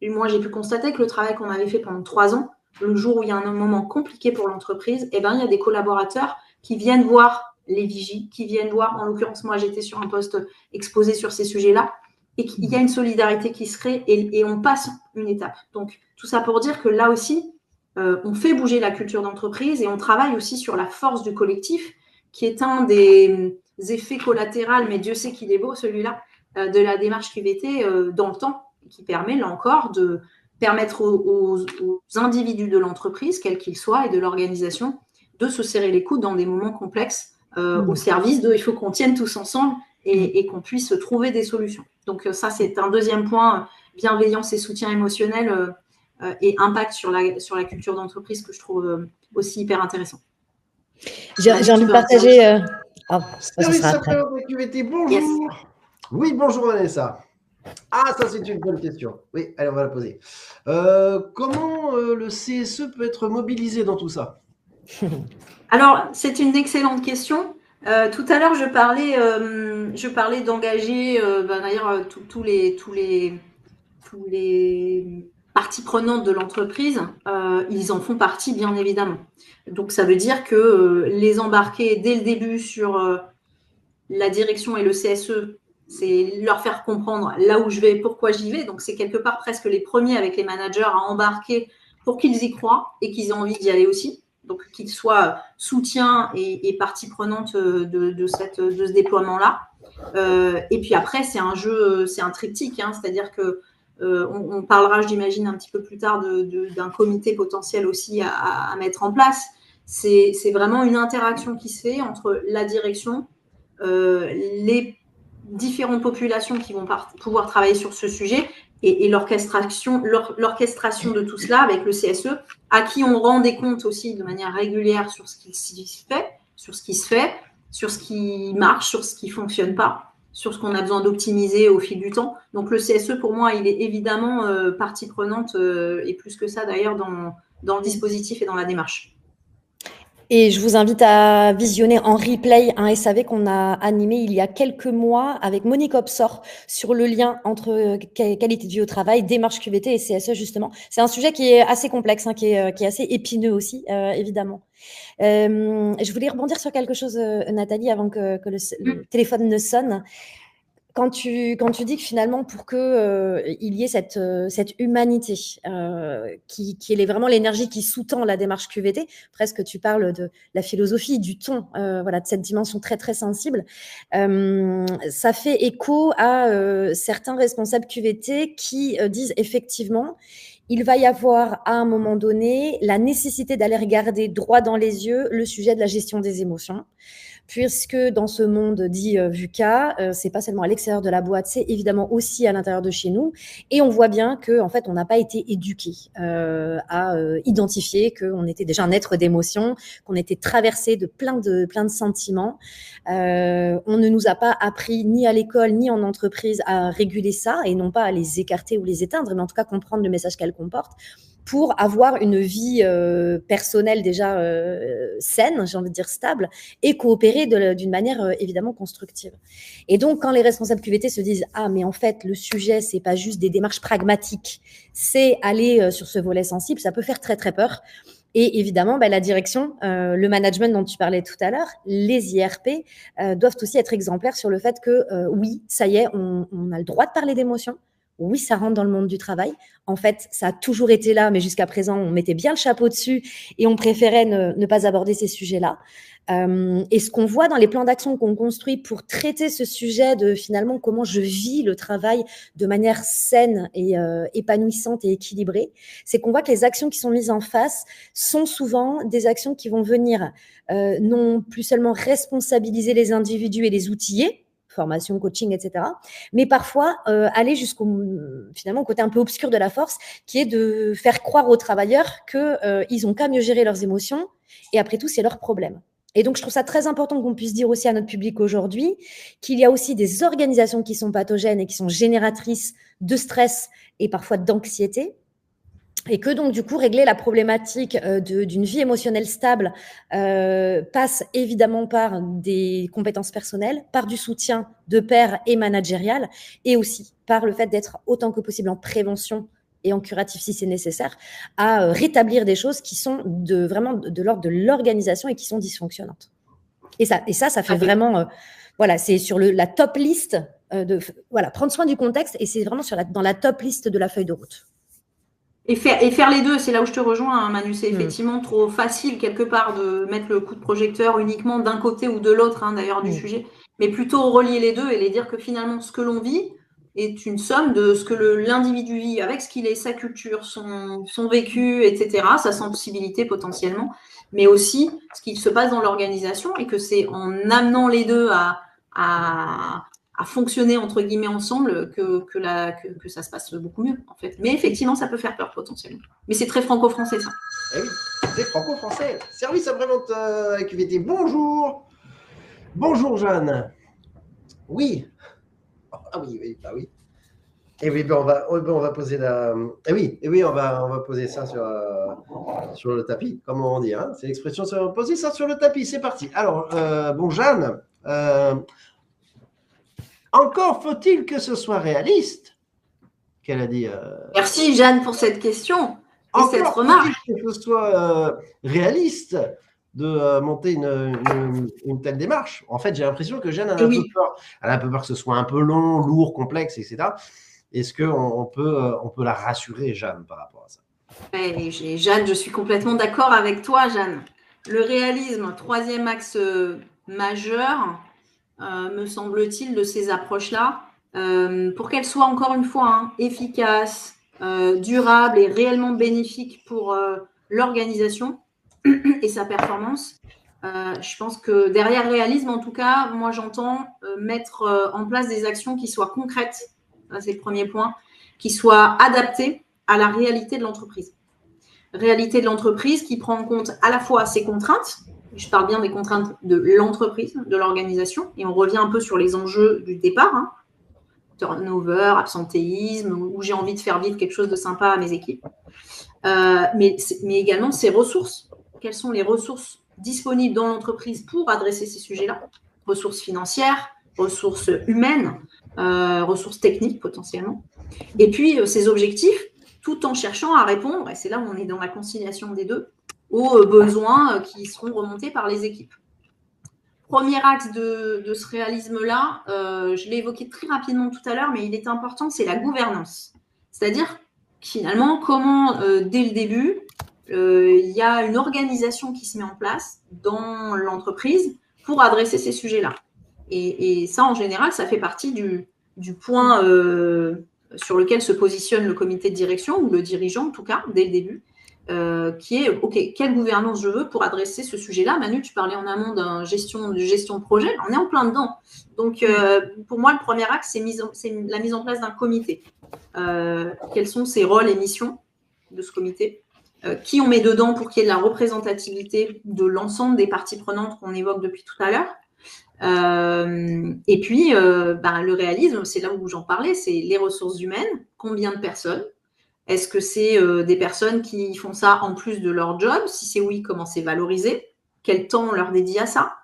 moi j'ai pu constater que le travail qu'on avait fait pendant 3 ans, le jour où il y a un moment compliqué pour l'entreprise, et ben il y a des collaborateurs qui viennent voir les vigies, qui viennent voir, en l'occurrence moi j'étais sur un poste exposé sur ces sujets-là, et qu'il y a une solidarité qui se crée et on passe une étape. Donc tout ça pour dire que là aussi, on fait bouger la culture d'entreprise et on travaille aussi sur la force du collectif, qui est un des effets collatéraux, mais Dieu sait qu'il est beau celui-là, de la démarche QVT dans le temps, qui permet là encore de permettre aux individus de l'entreprise, quels qu'ils soient, et de l'organisation, de se serrer les coudes dans des moments complexes au service de il faut qu'on tienne tous ensemble et qu'on puisse trouver des solutions. Donc ça, c'est un deuxième point, bienveillance et soutien émotionnel et impact sur la culture d'entreprise que je trouve aussi hyper intéressant. J'ai envie de partager… Service après la QVT, bonjour. Yes. Oui, bonjour Vanessa. Ah, ça c'est une bonne question. Oui, allez, on va la poser. Comment le CSE peut être mobilisé dans tout ça? Alors, c'est une excellente question. Tout à l'heure, je parlais d'engager d'ailleurs tous les parties prenantes de l'entreprise. Ils en font partie, bien évidemment. Donc, ça veut dire que les embarquer dès le début sur la direction et le CSE, c'est leur faire comprendre là où je vais, pourquoi j'y vais. Donc, c'est quelque part presque les premiers avec les managers à embarquer pour qu'ils y croient et qu'ils aient envie d'y aller aussi. Donc, qu'ils soient soutien et partie prenante de ce déploiement-là. Et puis après, c'est un jeu, c'est un triptyque, hein, c'est-à-dire que on parlera, j'imagine, un petit peu plus tard d'un comité potentiel aussi à mettre en place. C'est vraiment une interaction qui se fait entre la direction, les différentes populations qui vont pouvoir travailler sur ce sujet et l'orchestration de tout cela avec le CSE, à qui on rend des comptes aussi de manière régulière sur ce qui se fait, sur ce qui marche, sur ce qui ne fonctionne pas, sur ce qu'on a besoin d'optimiser au fil du temps. Donc le CSE, pour moi, il est évidemment partie prenante et plus que ça d'ailleurs dans le dispositif et dans la démarche. Et je vous invite à visionner en replay un SAV qu'on a animé il y a quelques mois avec Monique Obsor sur le lien entre qualité de vie au travail, démarche QVT et CSE justement. C'est un sujet qui est assez complexe, hein, qui est assez épineux aussi, évidemment. Je voulais rebondir sur quelque chose, Nathalie, avant que le téléphone ne sonne. Quand tu dis que finalement, pour que il y ait cette humanité qui est vraiment l'énergie qui sous-tend la démarche QVT, presque tu parles de la philosophie, du ton, voilà, de cette dimension très très sensible, ça fait écho à certains responsables QVT qui disent effectivement, il va y avoir à un moment donné la nécessité d'aller regarder droit dans les yeux le sujet de la gestion des émotions. puisque dans ce monde dit VUCA, c'est pas seulement à l'extérieur de la boîte, c'est évidemment aussi à l'intérieur de chez nous. Et on voit bien que en fait, on n'a pas été éduqué à identifier qu'on était déjà un être d'émotion, qu'on était traversé de plein de sentiments. On ne nous a pas appris ni à l'école ni en entreprise à réguler ça et non pas à les écarter ou les éteindre, mais en tout cas comprendre le message qu'elles comportent pour avoir une vie personnelle déjà saine, j'ai envie de dire stable, et coopérer d'une manière évidemment constructive. Et donc, quand les responsables QVT se disent « Ah, mais en fait, le sujet, c'est pas juste des démarches pragmatiques, c'est aller sur ce volet sensible », ça peut faire très, très peur. Et évidemment, la direction, le management dont tu parlais tout à l'heure, les IRP doivent aussi être exemplaires sur le fait que oui, ça y est, on a le droit de parler d'émotions. Oui, ça rentre dans le monde du travail. En fait, ça a toujours été là, mais jusqu'à présent, on mettait bien le chapeau dessus et on préférait ne pas aborder ces sujets-là. Et ce qu'on voit dans les plans d'action qu'on construit pour traiter ce sujet de finalement comment je vis le travail de manière saine et épanouissante et équilibrée, c'est qu'on voit que les actions qui sont mises en face sont souvent des actions qui vont venir non plus seulement responsabiliser les individus et les outiller, formation, coaching, etc. Mais parfois, aller jusqu'au finalement au côté un peu obscur de la force, qui est de faire croire aux travailleurs qu'ils ont qu'à mieux gérer leurs émotions, et après tout, c'est leur problème. Et donc, je trouve ça très important qu'on puisse dire aussi à notre public aujourd'hui qu'il y a aussi des organisations qui sont pathogènes et qui sont génératrices de stress et parfois d'anxiété. Et que donc, du coup, régler la problématique d'une vie émotionnelle stable passe évidemment par des compétences personnelles, par du soutien de pair et managérial, et aussi par le fait d'être autant que possible en prévention et en curatif si c'est nécessaire, à rétablir des choses qui sont vraiment de l'ordre de l'organisation et qui sont dysfonctionnantes. Et ça fait vraiment... voilà, c'est sur la top liste prendre soin du contexte, et c'est vraiment dans la top liste de la feuille de route. Et faire les deux, c'est là où je te rejoins, hein, Manu. C'est effectivement trop facile, quelque part, de mettre le coup de projecteur uniquement d'un côté ou de l'autre, hein, d'ailleurs, du sujet, mais plutôt relier les deux et les dire que finalement, ce que l'on vit est une somme de ce que l'individu vit avec ce qu'il est, sa culture, son vécu, etc., sa sensibilité potentiellement, mais aussi ce qui se passe dans l'organisation, et que c'est en amenant les deux à fonctionner entre guillemets ensemble que ça se passe beaucoup mieux en fait. Mais effectivement, ça peut faire peur potentiellement. Mais c'est très franco-français ça. Eh oui, c'est franco-français. Service après-vente QVT. Bonjour. Bonjour Jeanne. Oui. Ah oui, bah oui. Et oui, on va poser on va poser ça sur le tapis, comme on dit. Hein. C'est l'expression, poser ça sur le tapis. C'est parti. Alors, bon Jeanne. Encore faut-il que ce soit réaliste, qu'elle a dit. Merci Jeanne pour cette question et cette remarque. Faut-il que ce soit réaliste de monter une telle démarche. En fait, j'ai l'impression que Jeanne a un peu peur. Elle a un peu peur que ce soit un peu long, lourd, complexe, etc. Est-ce qu'on peut la rassurer, Jeanne, par rapport à ça? Jeanne, je suis complètement d'accord avec toi, Jeanne. Le réalisme, troisième axe majeur, me semble-t-il, de ces approches-là, pour qu'elles soient encore une fois efficaces, durables et réellement bénéfiques pour l'organisation et sa performance. Je pense que derrière réalisme, en tout cas, moi j'entends mettre en place des actions qui soient concrètes, c'est le premier point, qui soient adaptées à la réalité de l'entreprise. Réalité de l'entreprise qui prend en compte à la fois ses contraintes, je parle bien des contraintes de l'entreprise, de l'organisation, et on revient un peu sur les enjeux du départ, hein. Turnover, absentéisme, où j'ai envie de faire vivre quelque chose de sympa à mes équipes, mais également ses ressources. Quelles sont les ressources disponibles dans l'entreprise pour adresser ces sujets-là? Ressources financières, ressources humaines, ressources techniques potentiellement, et puis ces objectifs, tout en cherchant à répondre, et c'est là où on est dans la conciliation des deux, aux besoins qui seront remontés par les équipes. Premier axe de ce réalisme-là, je l'ai évoqué très rapidement tout à l'heure, mais il est important, c'est la gouvernance. C'est-à-dire, finalement, comment, dès le début, il y a une organisation qui se met en place dans l'entreprise pour adresser ces sujets-là. Et ça, en général, ça fait partie du point sur lequel se positionne le comité de direction, ou le dirigeant en tout cas, dès le début, qui est, OK, quelle gouvernance je veux pour adresser ce sujet-là. Manu, tu parlais en amont de gestion de projet, on est en plein dedans. Donc, pour moi, le premier axe, c'est la mise en place d'un comité. Quels sont ses rôles et missions de ce comité, qui on met dedans pour qu'il y ait de la représentativité de l'ensemble des parties prenantes qu'on évoque depuis tout à l'heure. Et puis, le réalisme, c'est là où j'en parlais, c'est les ressources humaines, combien de personnes. Est-ce que c'est des personnes qui font ça en plus de leur job? Si c'est oui, comment c'est valorisé? Quel temps on leur dédie à ça?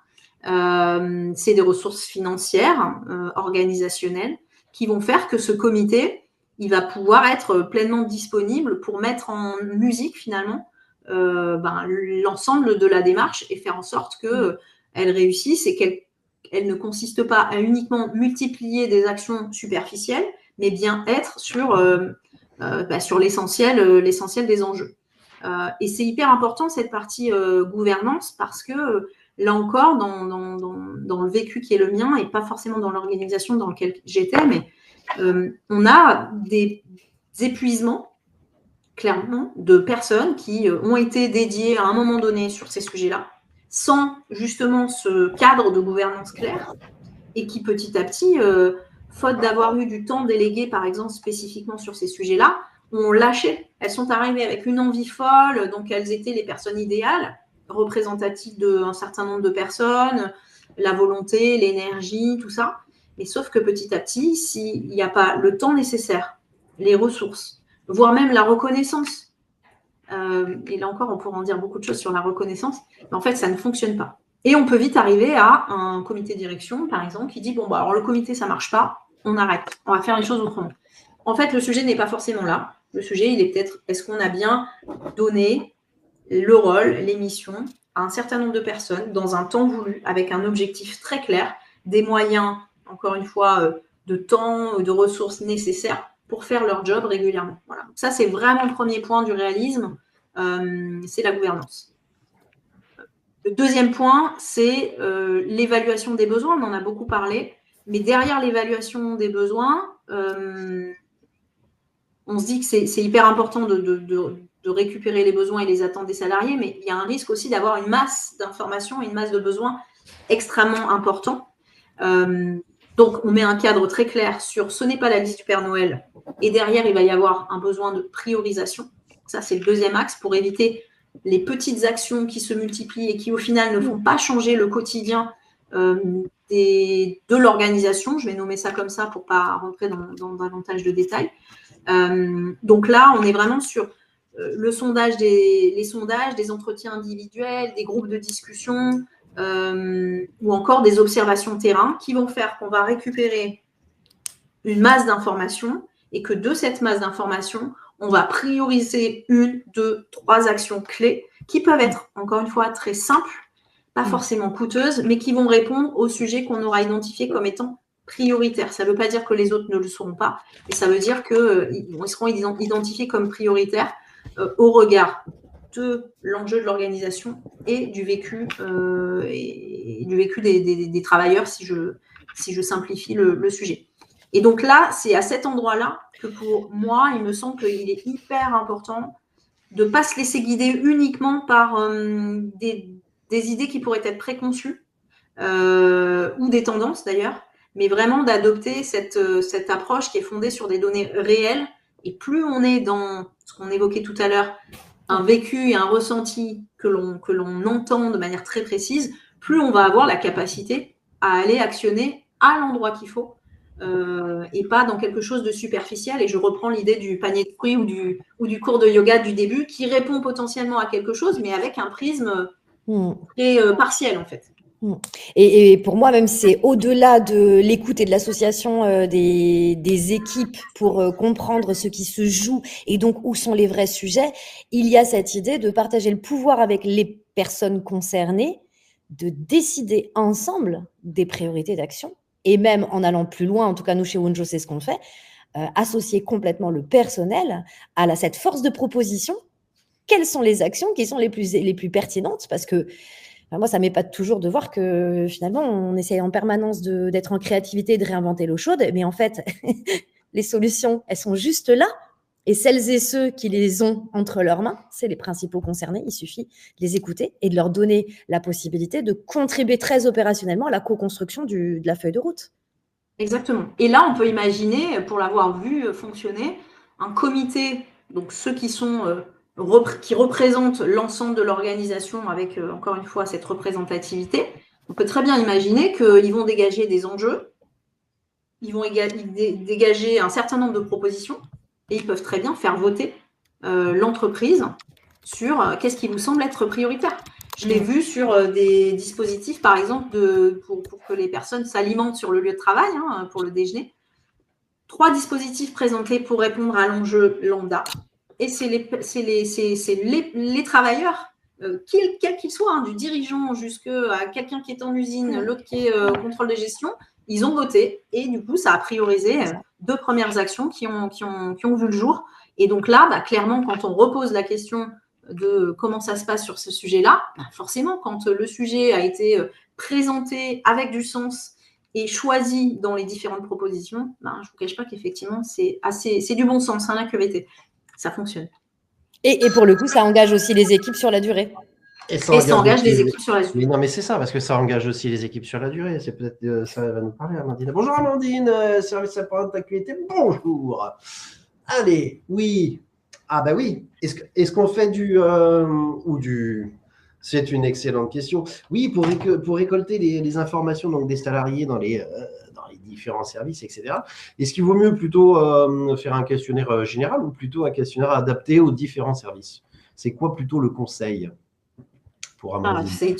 C'est des ressources financières, organisationnelles, qui vont faire que ce comité, il va pouvoir être pleinement disponible pour mettre en musique finalement l'ensemble de la démarche et faire en sorte qu'elle réussisse et qu'elle ne consiste pas à uniquement multiplier des actions superficielles, mais bien être sur l'essentiel des enjeux. Et c'est hyper important cette partie gouvernance parce que là encore, dans le vécu qui est le mien et pas forcément dans l'organisation dans laquelle j'étais, mais on a des épuisements, clairement, de personnes qui ont été dédiées à un moment donné sur ces sujets-là, sans justement ce cadre de gouvernance clair, et qui petit à petit, faute d'avoir eu du temps délégué, par exemple, spécifiquement sur ces sujets-là, ont lâché. Elles sont arrivées avec une envie folle, donc elles étaient les personnes idéales, représentatives d'un certain nombre de personnes, la volonté, l'énergie, tout ça. Mais sauf que petit à petit, s'il n'y a pas le temps nécessaire, les ressources, voire même la reconnaissance, et là encore, on pourra en dire beaucoup de choses sur la reconnaissance, mais en fait, ça ne fonctionne pas. Et on peut vite arriver à un comité de direction, par exemple, qui dit, bon, alors le comité, ça ne marche pas, on arrête, on va faire les choses autrement. En fait, le sujet n'est pas forcément là. Le sujet, il est peut-être, est-ce qu'on a bien donné le rôle, les missions à un certain nombre de personnes dans un temps voulu, avec un objectif très clair, des moyens, encore une fois, de temps, de ressources nécessaires pour faire leur job régulièrement. Voilà. Ça, c'est vraiment le premier point du réalisme, c'est la gouvernance. Le deuxième point, c'est l'évaluation des besoins. On en a beaucoup parlé, mais derrière l'évaluation des besoins, on se dit que c'est hyper important de récupérer les besoins et les attentes des salariés, mais il y a un risque aussi d'avoir une masse d'informations et une masse de besoins extrêmement important. Donc, on met un cadre très clair sur ce n'est pas la liste du Père Noël, et derrière, il va y avoir un besoin de priorisation. Ça, c'est le deuxième axe pour éviter les petites actions qui se multiplient et qui, au final, ne font pas changer le quotidien de l'organisation. Je vais nommer ça comme ça pour ne pas rentrer dans davantage de détails. Donc là, on est vraiment sur les sondages, des entretiens individuels, des groupes de discussion ou encore des observations terrain qui vont faire qu'on va récupérer une masse d'informations et que de cette masse d'informations, on va prioriser 1, 2, 3 actions clés qui peuvent être, encore une fois, très simples, pas forcément coûteuses, mais qui vont répondre aux sujets qu'on aura identifiés comme étant prioritaires. Ça ne veut pas dire que les autres ne le seront pas, mais ça veut dire qu'ils seront identifiés comme prioritaires au regard de l'enjeu de l'organisation et du vécu, des travailleurs, si je simplifie le sujet. Et donc là, c'est à cet endroit-là que pour moi, il me semble qu'il est hyper important de ne pas se laisser guider uniquement par des idées qui pourraient être préconçues ou des tendances d'ailleurs, mais vraiment d'adopter cette approche qui est fondée sur des données réelles. Et plus on est dans ce qu'on évoquait tout à l'heure, un vécu et un ressenti que l'on entend de manière très précise, plus on va avoir la capacité à aller actionner à l'endroit qu'il faut et pas dans quelque chose de superficiel. Et je reprends l'idée du panier de fruits ou du cours de yoga du début qui répond potentiellement à quelque chose, mais avec un prisme très partiel en fait. Et pour moi, même, c'est au-delà de l'écoute et de l'association des équipes pour comprendre ce qui se joue et donc où sont les vrais sujets. Il y a cette idée de partager le pouvoir avec les personnes concernées, de décider ensemble des priorités d'action et même en allant plus loin, en tout cas nous chez Wunjo, c'est ce qu'on fait, associer complètement le personnel à cette force de proposition. Quelles sont les actions qui sont les plus pertinentes? Parce que moi, ça m'épate toujours de voir que finalement, on essaye en permanence d'être en créativité, de réinventer l'eau chaude, mais en fait, les solutions, elles sont juste là. Et celles et ceux qui les ont entre leurs mains, c'est les principaux concernés, il suffit de les écouter et de leur donner la possibilité de contribuer très opérationnellement à la co-construction de la feuille de route. Exactement. Et là, on peut imaginer, pour l'avoir vu fonctionner, un comité, donc ceux qui sont qui représentent l'ensemble de l'organisation avec, encore une fois, cette représentativité. On peut très bien imaginer qu'ils vont dégager des enjeux, ils vont dégager un certain nombre de propositions et ils peuvent très bien faire voter l'entreprise sur qu'est-ce qui vous semble être prioritaire. Je l'ai vu sur des dispositifs, par exemple, pour que les personnes s'alimentent sur le lieu de travail, pour le déjeuner. 3 dispositifs présentés pour répondre à l'enjeu lambda. Et c'est les travailleurs, quels qu'ils soient, du dirigeant jusqu'à quelqu'un qui est en usine, l'autre qui est au contrôle de gestion, ils ont voté. Et du coup, ça a priorisé 2 premières actions qui ont vu le jour. Et donc là, clairement, quand on repose la question de comment ça se passe sur ce sujet-là, forcément, quand le sujet a été présenté avec du sens et choisi dans les différentes propositions, je ne vous cache pas qu'effectivement, c'est du bon sens, la QVT. Ça fonctionne. Et pour le coup, ça engage aussi les équipes sur la durée. Et ça engage les équipes sur la durée. Mais non, mais c'est ça, parce que ça engage aussi les équipes sur la durée. C'est peut-être ça va nous parler, Amandine. Bonjour Amandine, service apparent de QVT, bonjour. Allez, oui. Ah bah oui. Est-ce qu'on fait C'est une excellente question. Oui, pour récolter les informations donc, des salariés dans les différents services, etc. Est-ce qu'il vaut mieux plutôt faire un questionnaire général ou plutôt un questionnaire adapté aux différents services? C'est quoi plutôt le conseil pour Amandine?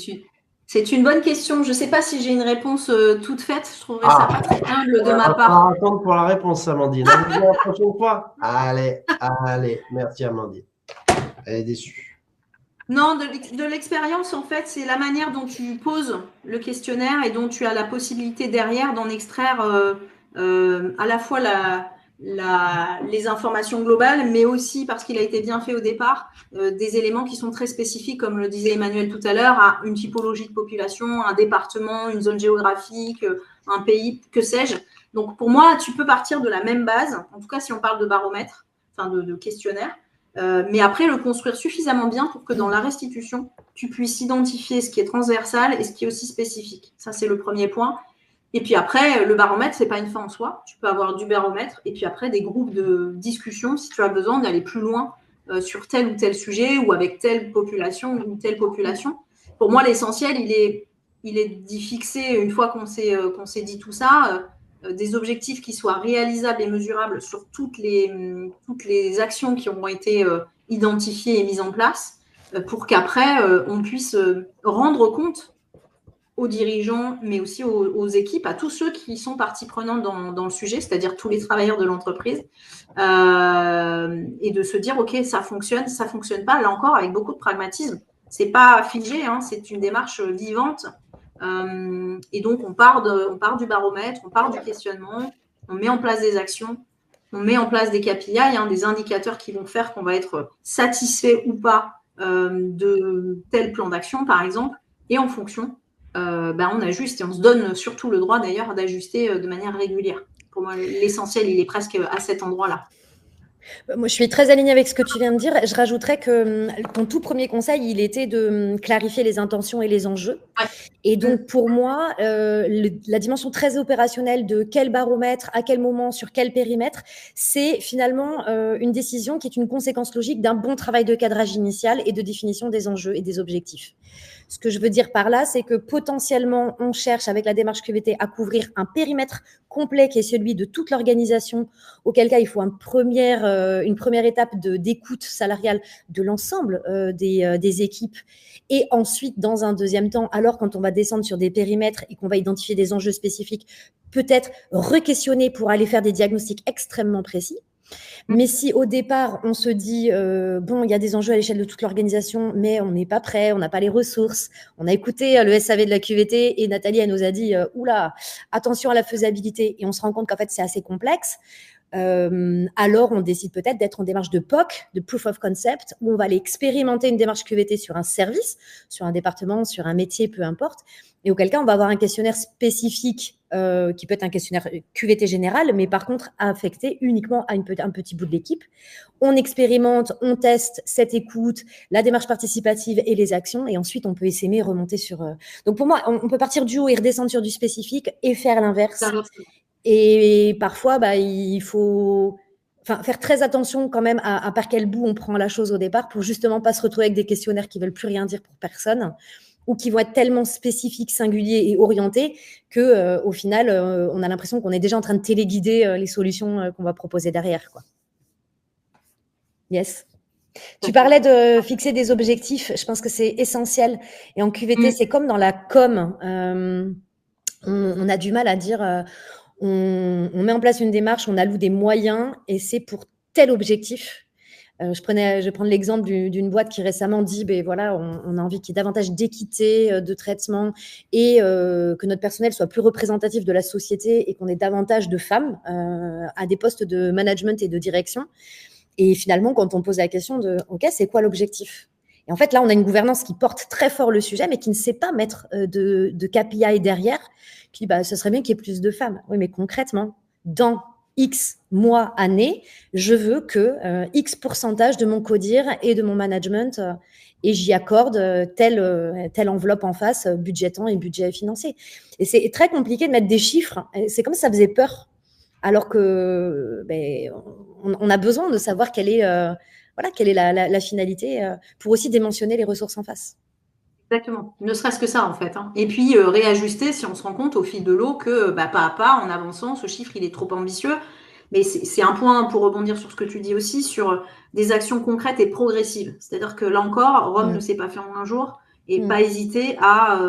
C'est une bonne question. Je ne sais pas si j'ai une réponse toute faite. Je trouverais ça pas très humble de ma part. On va attendre pour la réponse, Amandine. La prochaine fois. Allez. Merci, Amandine. Elle est déçue. Non, de l'expérience, en fait, c'est la manière dont tu poses le questionnaire et dont tu as la possibilité derrière d'en extraire à la fois les informations globales, mais aussi, parce qu'il a été bien fait au départ, des éléments qui sont très spécifiques, comme le disait Emmanuel tout à l'heure, à une typologie de population, un département, une zone géographique, un pays, que sais-je. Donc, pour moi, tu peux partir de la même base, en tout cas si on parle de baromètre, enfin de questionnaire, mais après le construire suffisamment bien pour que dans la restitution, tu puisses identifier ce qui est transversal et ce qui est aussi spécifique. Ça, c'est le premier point. Et puis après, le baromètre, ce n'est pas une fin en soi. Tu peux avoir du baromètre et puis après des groupes de discussion si tu as besoin d'aller plus loin sur tel ou tel sujet ou avec telle population ou telle population. Pour moi, l'essentiel, il est d'y fixer, une fois qu'on s'est dit tout ça, des objectifs qui soient réalisables et mesurables sur toutes les actions qui auront été identifiées et mises en place pour qu'après, on puisse rendre compte aux dirigeants, mais aussi aux équipes, à tous ceux qui sont partie prenante dans le sujet, c'est-à-dire tous les travailleurs de l'entreprise, et de se dire, OK, ça fonctionne pas, là encore, avec beaucoup de pragmatisme. C'est pas figé, c'est une démarche vivante. Et donc, on part du baromètre, on part du questionnement, on met en place des actions, on met en place des KPI, des indicateurs qui vont faire qu'on va être satisfait ou pas de tel plan d'action, par exemple, et en fonction, on ajuste et on se donne surtout le droit d'ailleurs d'ajuster de manière régulière. Pour moi, l'essentiel, il est presque à cet endroit-là. Moi, je suis très alignée avec ce que tu viens de dire. Je rajouterais que ton tout premier conseil, il était de clarifier les intentions et les enjeux. Ouais. Et donc, pour moi, la dimension très opérationnelle de quel baromètre, à quel moment, sur quel périmètre, c'est finalement une décision qui est une conséquence logique d'un bon travail de cadrage initial et de définition des enjeux et des objectifs. Ce que je veux dire par là, c'est que potentiellement, on cherche avec la démarche QVT à couvrir un périmètre complet qui est celui de toute l'organisation, auquel cas il faut une première étape d'écoute salariale de l'ensemble des équipes. Et ensuite, dans un deuxième temps, alors quand on va descendre sur des périmètres et qu'on va identifier des enjeux spécifiques, peut-être re-questionner pour aller faire des diagnostics extrêmement précis. Mais si au départ, on se dit, il y a des enjeux à l'échelle de toute l'organisation, mais on n'est pas prêt, on n'a pas les ressources, on a écouté le SAV de la QVT et Nathalie, elle nous a dit, oula, attention à la faisabilité, et on se rend compte qu'en fait, c'est assez complexe. Alors on décide peut-être d'être en démarche de POC, de Proof of Concept, où on va aller expérimenter une démarche QVT sur un service, sur un département, sur un métier, peu importe, et auquel cas on va avoir un questionnaire spécifique qui peut être un questionnaire QVT général, mais par contre affecté uniquement à un petit bout de l'équipe. On expérimente, on teste cette écoute, la démarche participative et les actions, et ensuite on peut essaimer et remonter sur… Donc pour moi, on peut partir du haut et redescendre sur du spécifique et faire l'inverse. Et parfois, il faut… faire très attention quand même à par quel bout on prend la chose au départ pour justement pas se retrouver avec des questionnaires qui veulent plus rien dire pour personne ou qui vont être tellement spécifiques, singuliers et orientés que au final, on a l'impression qu'on est déjà en train de téléguider les solutions qu'on va proposer derrière, quoi. Yes. Tu parlais de fixer des objectifs. Je pense que c'est essentiel. Et en QVT, c'est comme dans la com. On a du mal à dire… on met en place une démarche, on alloue des moyens et c'est pour tel objectif. Je vais prendre l'exemple d'une boîte qui récemment dit voilà, on a envie qu'il y ait davantage d'équité de traitement et que notre personnel soit plus représentatif de la société et qu'on ait davantage de femmes à des postes de management et de direction. Et finalement, quand on pose la question de OK, c'est quoi l'objectif ? Et en fait, là, on a une gouvernance qui porte très fort le sujet, mais qui ne sait pas mettre de KPI derrière, qui dit ce serait bien qu'il y ait plus de femmes. Oui, mais concrètement, dans X mois, années, je veux que X pourcentage de mon codir et de mon management, et j'y accorde telle enveloppe en face, budget temps et budget financier. Et c'est très compliqué de mettre des chiffres. C'est comme si ça faisait peur. Alors que on a besoin de savoir quelle est la finalité pour aussi dimensionner les ressources en face. Exactement, ne serait-ce que ça en fait. Et puis réajuster si on se rend compte au fil de l'eau que pas à pas, en avançant, ce chiffre il est trop ambitieux. Mais c'est un point pour rebondir sur ce que tu dis aussi, sur des actions concrètes et progressives. C'est-à-dire que là encore, Rome ne s'est pas fait en un jour et pas hésiter à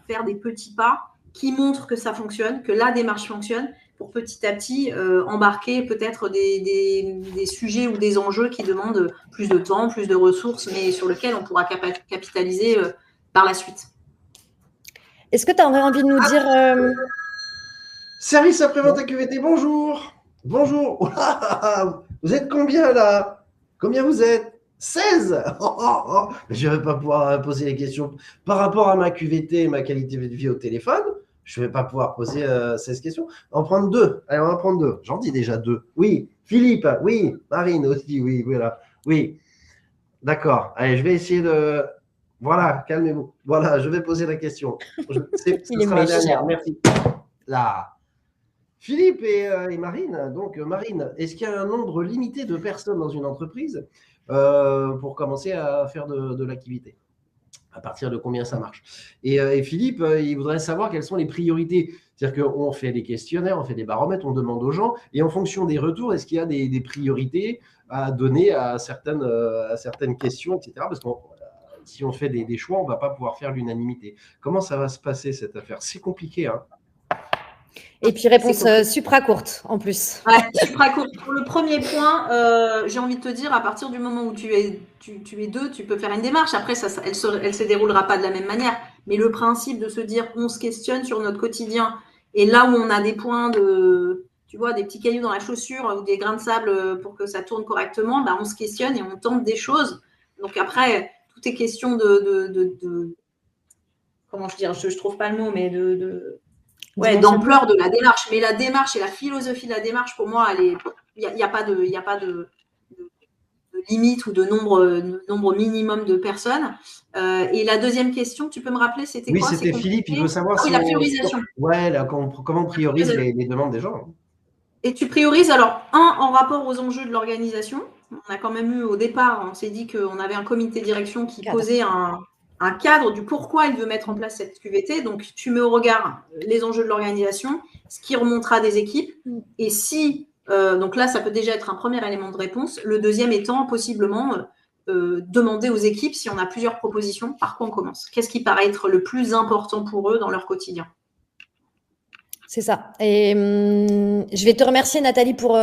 faire des petits pas qui montrent que ça fonctionne, que la démarche fonctionne, pour petit à petit embarquer peut-être des sujets ou des enjeux qui demandent plus de temps, plus de ressources, mais sur lesquels on pourra capitaliser par la suite. Est-ce que tu aurais envie de nous dire… Service après-vente à QVT, bonjour. Bonjour. Vous êtes combien là? Combien vous êtes? 16. Je ne vais pas pouvoir poser les questions par rapport à ma QVT et ma qualité de vie au téléphone. Je ne vais pas pouvoir poser 16 questions. On va en prendre 2. Allez, on va en prendre 2. J'en dis déjà 2. Oui. Philippe, oui. Marine aussi, oui. Voilà. Oui. D'accord. Allez, je vais essayer de… Voilà, calmez-vous. Voilà, je vais poser la question. Ce sera la dernière. Merci. Là. Philippe et Marine. Donc, Marine, est-ce qu'il y a un nombre limité de personnes dans une entreprise pour commencer à faire de l'activité? À partir de combien ça marche? Et Philippe, il voudrait savoir quelles sont les priorités. C'est-à-dire qu'on fait des questionnaires, on fait des baromètres, on demande aux gens, et en fonction des retours, est-ce qu'il y a des priorités à donner à certaines questions, etc. Parce que si on fait des choix, on ne va pas pouvoir faire l'unanimité. Comment ça va se passer, cette affaire? C'est compliqué, hein? Et puis réponse supra courte en plus. Ouais, supra courte. Pour le premier point, j'ai envie de te dire, à partir du moment où tu es 2, tu peux faire une démarche. Après, elle se déroulera pas de la même manière. Mais le principe de se dire, on se questionne sur notre quotidien. Et là où on a des points tu vois, des petits cailloux dans la chaussure ou des grains de sable pour que ça tourne correctement, on se questionne et on tente des choses. Donc après, tout est question comment je dire, je trouve pas le mot, mais d'ampleur de la démarche. Mais la démarche et la philosophie de la démarche, pour moi, il n'y a pas de limite ou de nombre minimum de personnes. Et la deuxième question, tu peux me rappeler, c'était quoi? Oui, c'était Philippe, il veut savoir la priorisation. Ouais, comment on priorise les demandes des gens. Et tu priorises, alors, en rapport aux enjeux de l'organisation. On a quand même eu, au départ, on s'est dit qu'on avait un comité de direction qui posait un cadre du pourquoi il veut mettre en place cette QVT. Donc, tu mets au regard les enjeux de l'organisation, ce qui remontera des équipes. Et si, donc là, ça peut déjà être un premier élément de réponse. Le deuxième étant possiblement demander aux équipes, si on a plusieurs propositions, par quoi on commence? Qu'est-ce qui paraît être le plus important pour eux dans leur quotidien? C'est ça. Et je vais te remercier, Nathalie, pour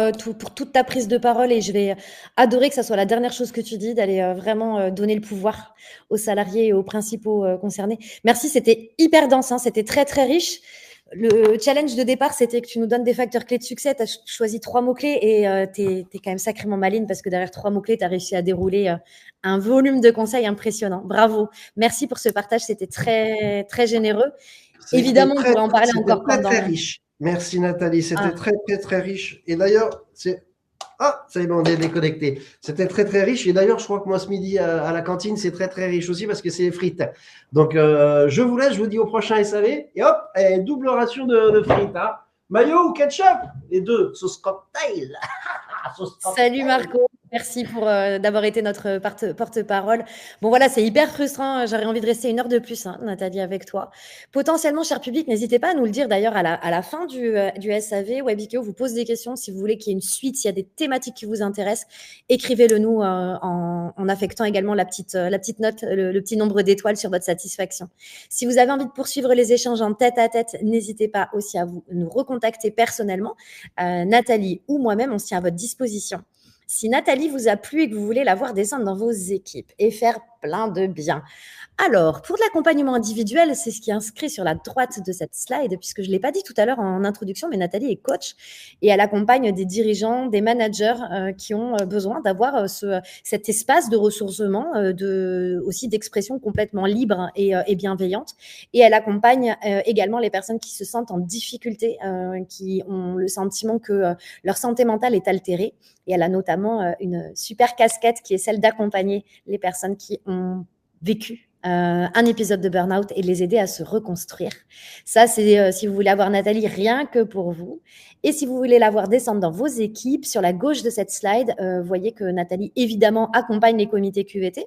toute ta prise de parole, et je vais adorer que ça soit la dernière chose que tu dis, d'aller vraiment donner le pouvoir aux salariés et aux principaux concernés. Merci, c'était hyper dense, c'était très, très riche. Le challenge de départ, c'était que tu nous donnes des facteurs clés de succès. Tu as choisi 3 mots-clés et tu es quand même sacrément maligne parce que derrière 3 mots-clés, tu as réussi à dérouler un volume de conseils impressionnant. Bravo. Merci pour ce partage, c'était très, très généreux. Évidemment, on pourrait en parler c'était encore très, pendant… très riche. Merci Nathalie, c'était Ah. très, très, très riche. Et d'ailleurs, ah, ça y est, on est déconnecté. C'était très, très riche. Et d'ailleurs, je crois que moi, ce midi, à la cantine, c'est très, très riche aussi parce que c'est les frites. Donc, je vous laisse, je vous dis au prochain SAV. Et hop, double ration de frites. Hein. Mayo ou ketchup? Les deux, sauce cocktail. Salut Marco, merci pour d'avoir été notre porte-parole. Bon voilà, c'est hyper frustrant, j'aurais envie de rester 1 heure de plus, hein, Nathalie, avec toi. Potentiellement, cher public, n'hésitez pas à nous le dire d'ailleurs à la fin du SAV. Webikio vous pose des questions si vous voulez qu'il y ait une suite, s'il y a des thématiques qui vous intéressent, écrivez-le nous en affectant également la petite note, le petit nombre d'étoiles sur votre satisfaction. Si vous avez envie de poursuivre les échanges en tête-à-tête, n'hésitez pas aussi à nous recontacter personnellement. Nathalie ou moi-même, on se tient à votre disposition. Si Nathalie vous a plu et que vous voulez la voir descendre dans vos équipes et faire plein de bien, alors, pour de l'accompagnement individuel, c'est ce qui est inscrit sur la droite de cette slide, puisque je ne l'ai pas dit tout à l'heure en introduction, mais Nathalie est coach et elle accompagne des dirigeants, des managers qui ont besoin d'avoir cet espace de ressourcement, aussi d'expression complètement libre et bienveillante. Et elle accompagne également les personnes qui se sentent en difficulté, qui ont le sentiment que leur santé mentale est altérée. Et elle a notamment une super casquette qui est celle d'accompagner les personnes qui ont vécu un épisode de burn-out et les aider à se reconstruire. Ça, c'est si vous voulez avoir Nathalie rien que pour vous. Et si vous voulez la voir descendre dans vos équipes, sur la gauche de cette slide, voyez que Nathalie, évidemment, accompagne les comités QVT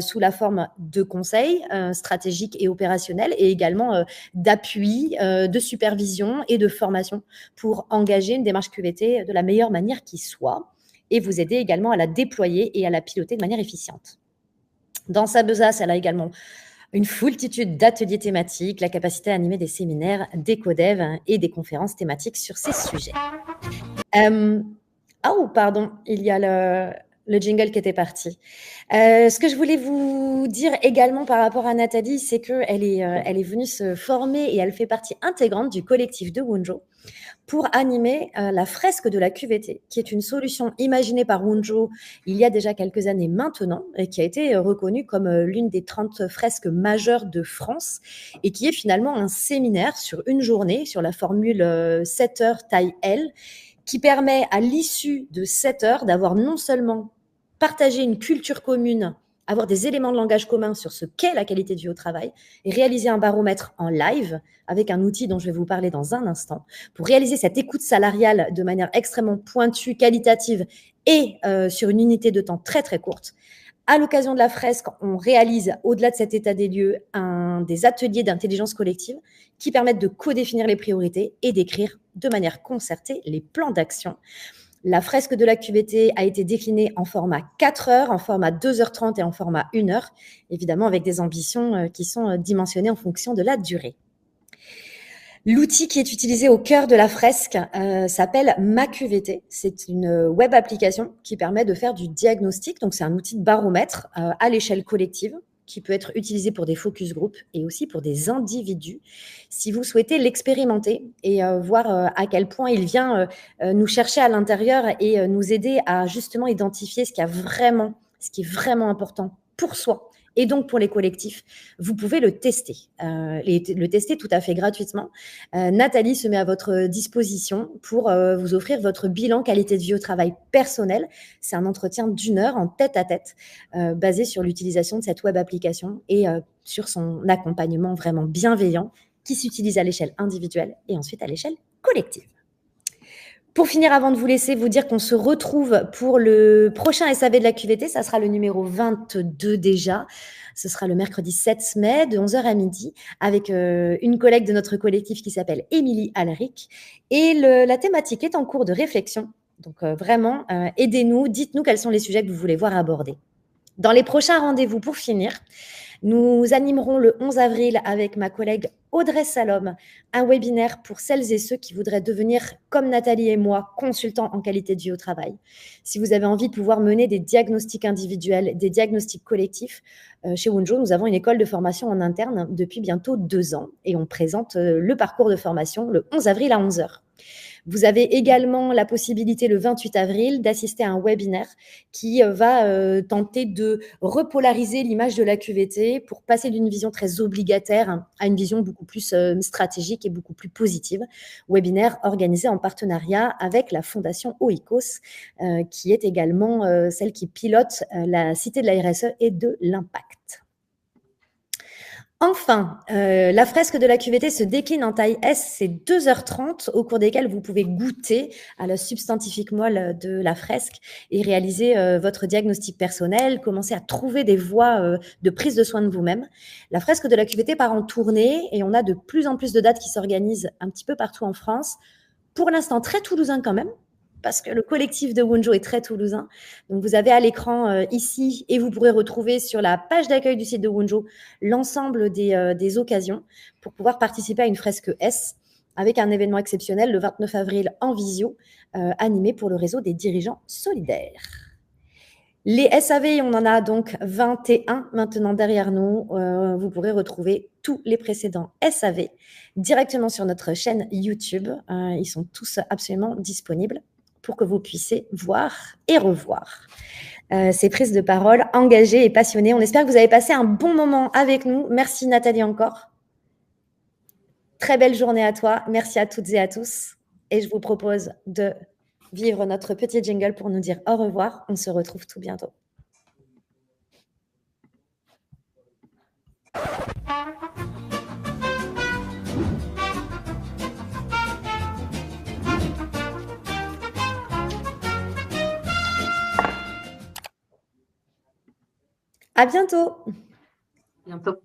sous la forme de conseils stratégiques et opérationnels et également d'appui, de supervision et de formation pour engager une démarche QVT de la meilleure manière qui soit et vous aider également à la déployer et à la piloter de manière efficiente. Dans sa besace, elle a également une foultitude d'ateliers thématiques, la capacité à animer des séminaires, des codev et des conférences thématiques sur ces sujets. Oh, pardon, il y a le jingle qui était parti. Ce que je voulais vous dire également par rapport à Nathalie, c'est qu'elle est venue se former et elle fait partie intégrante du collectif de Wunjo pour animer la fresque de la QVT, qui est une solution imaginée par Wunjo il y a déjà quelques années maintenant et qui a été reconnue comme l'une des 30 fresques majeures de France et qui est finalement un séminaire sur une journée sur la formule 7 heures taille L qui permet à l'issue de 7 heures d'avoir non seulement partagé une culture commune, avoir des éléments de langage commun sur ce qu'est la qualité de vie au travail et réaliser un baromètre en live avec un outil dont je vais vous parler dans un instant pour réaliser cette écoute salariale de manière extrêmement pointue, qualitative et sur une unité de temps très très courte. À l'occasion de la fresque, on réalise, au-delà de cet état des lieux, des ateliers d'intelligence collective qui permettent de co-définir les priorités et d'écrire de manière concertée les plans d'action. La fresque de la QVT a été déclinée en format 4 heures, en format 2h30 et en format 1 heure, évidemment avec des ambitions qui sont dimensionnées en fonction de la durée. L'outil qui est utilisé au cœur de la fresque s'appelle MaQVT. C'est une web application qui permet de faire du diagnostic. Donc, c'est un outil de baromètre à l'échelle collective qui peut être utilisé pour des focus group et aussi pour des individus. Si vous souhaitez l'expérimenter et voir à quel point il vient nous chercher à l'intérieur et nous aider à justement identifier ce qui est vraiment important pour soi et donc pour les collectifs, vous pouvez le tester. Le tester tout à fait gratuitement. Nathalie se met à votre disposition pour vous offrir votre bilan qualité de vie au travail personnel. C'est un entretien d'1 heure en tête-à-tête basé sur l'utilisation de cette web application et sur son accompagnement vraiment bienveillant qui s'utilise à l'échelle individuelle et ensuite à l'échelle collective. Pour finir, avant de vous laisser, vous dire qu'on se retrouve pour le prochain SAV de la QVT. Ça sera le numéro 22 déjà. Ce sera le mercredi 7 mai de 11h à midi avec une collègue de notre collectif qui s'appelle Émilie Alric. Et la thématique est en cours de réflexion. Donc vraiment, aidez-nous, dites-nous quels sont les sujets que vous voulez voir abordés. Dans les prochains rendez-vous, pour finir, nous animerons le 11 avril avec ma collègue Audrey Salom un webinaire pour celles et ceux qui voudraient devenir, comme Nathalie et moi, consultants en qualité de vie au travail. Si vous avez envie de pouvoir mener des diagnostics individuels, des diagnostics collectifs, chez Wunjo, nous avons une école de formation en interne depuis bientôt 2 ans et on présente le parcours de formation le 11 avril à 11h. Vous avez également la possibilité le 28 avril d'assister à un webinaire qui va tenter de repolariser l'image de la QVT pour passer d'une vision très obligataire à une vision beaucoup plus stratégique et beaucoup plus positive. Webinaire organisé en partenariat avec la Fondation Oikos, qui est également celle qui pilote la Cité de la RSE et de l'impact. Enfin, la fresque de la QVT se décline en taille S, c'est 2h30 au cours desquelles vous pouvez goûter à la substantifique moelle de la fresque et réaliser votre diagnostic personnel, commencer à trouver des voies de prise de soin de vous-même. La fresque de la QVT part en tournée et on a de plus en plus de dates qui s'organisent un petit peu partout en France. Pour l'instant, très toulousain quand même, parce que le collectif de Wunjo est très toulousain. Donc, vous avez à l'écran ici, et vous pourrez retrouver sur la page d'accueil du site de Wunjo l'ensemble des occasions pour pouvoir participer à une fresque S avec un événement exceptionnel le 29 avril en visio, animé pour le réseau des dirigeants solidaires. Les SAV, on en a donc 21 maintenant derrière nous. Vous pourrez retrouver tous les précédents SAV directement sur notre chaîne YouTube. Ils sont tous absolument disponibles pour que vous puissiez voir et revoir ces prises de parole engagées et passionnées. On espère que vous avez passé un bon moment avec nous. Merci Nathalie encore. Très belle journée à toi. Merci à toutes et à tous. Et je vous propose de vivre notre petit jingle pour nous dire au revoir. On se retrouve tout bientôt. À bientôt. Bientôt.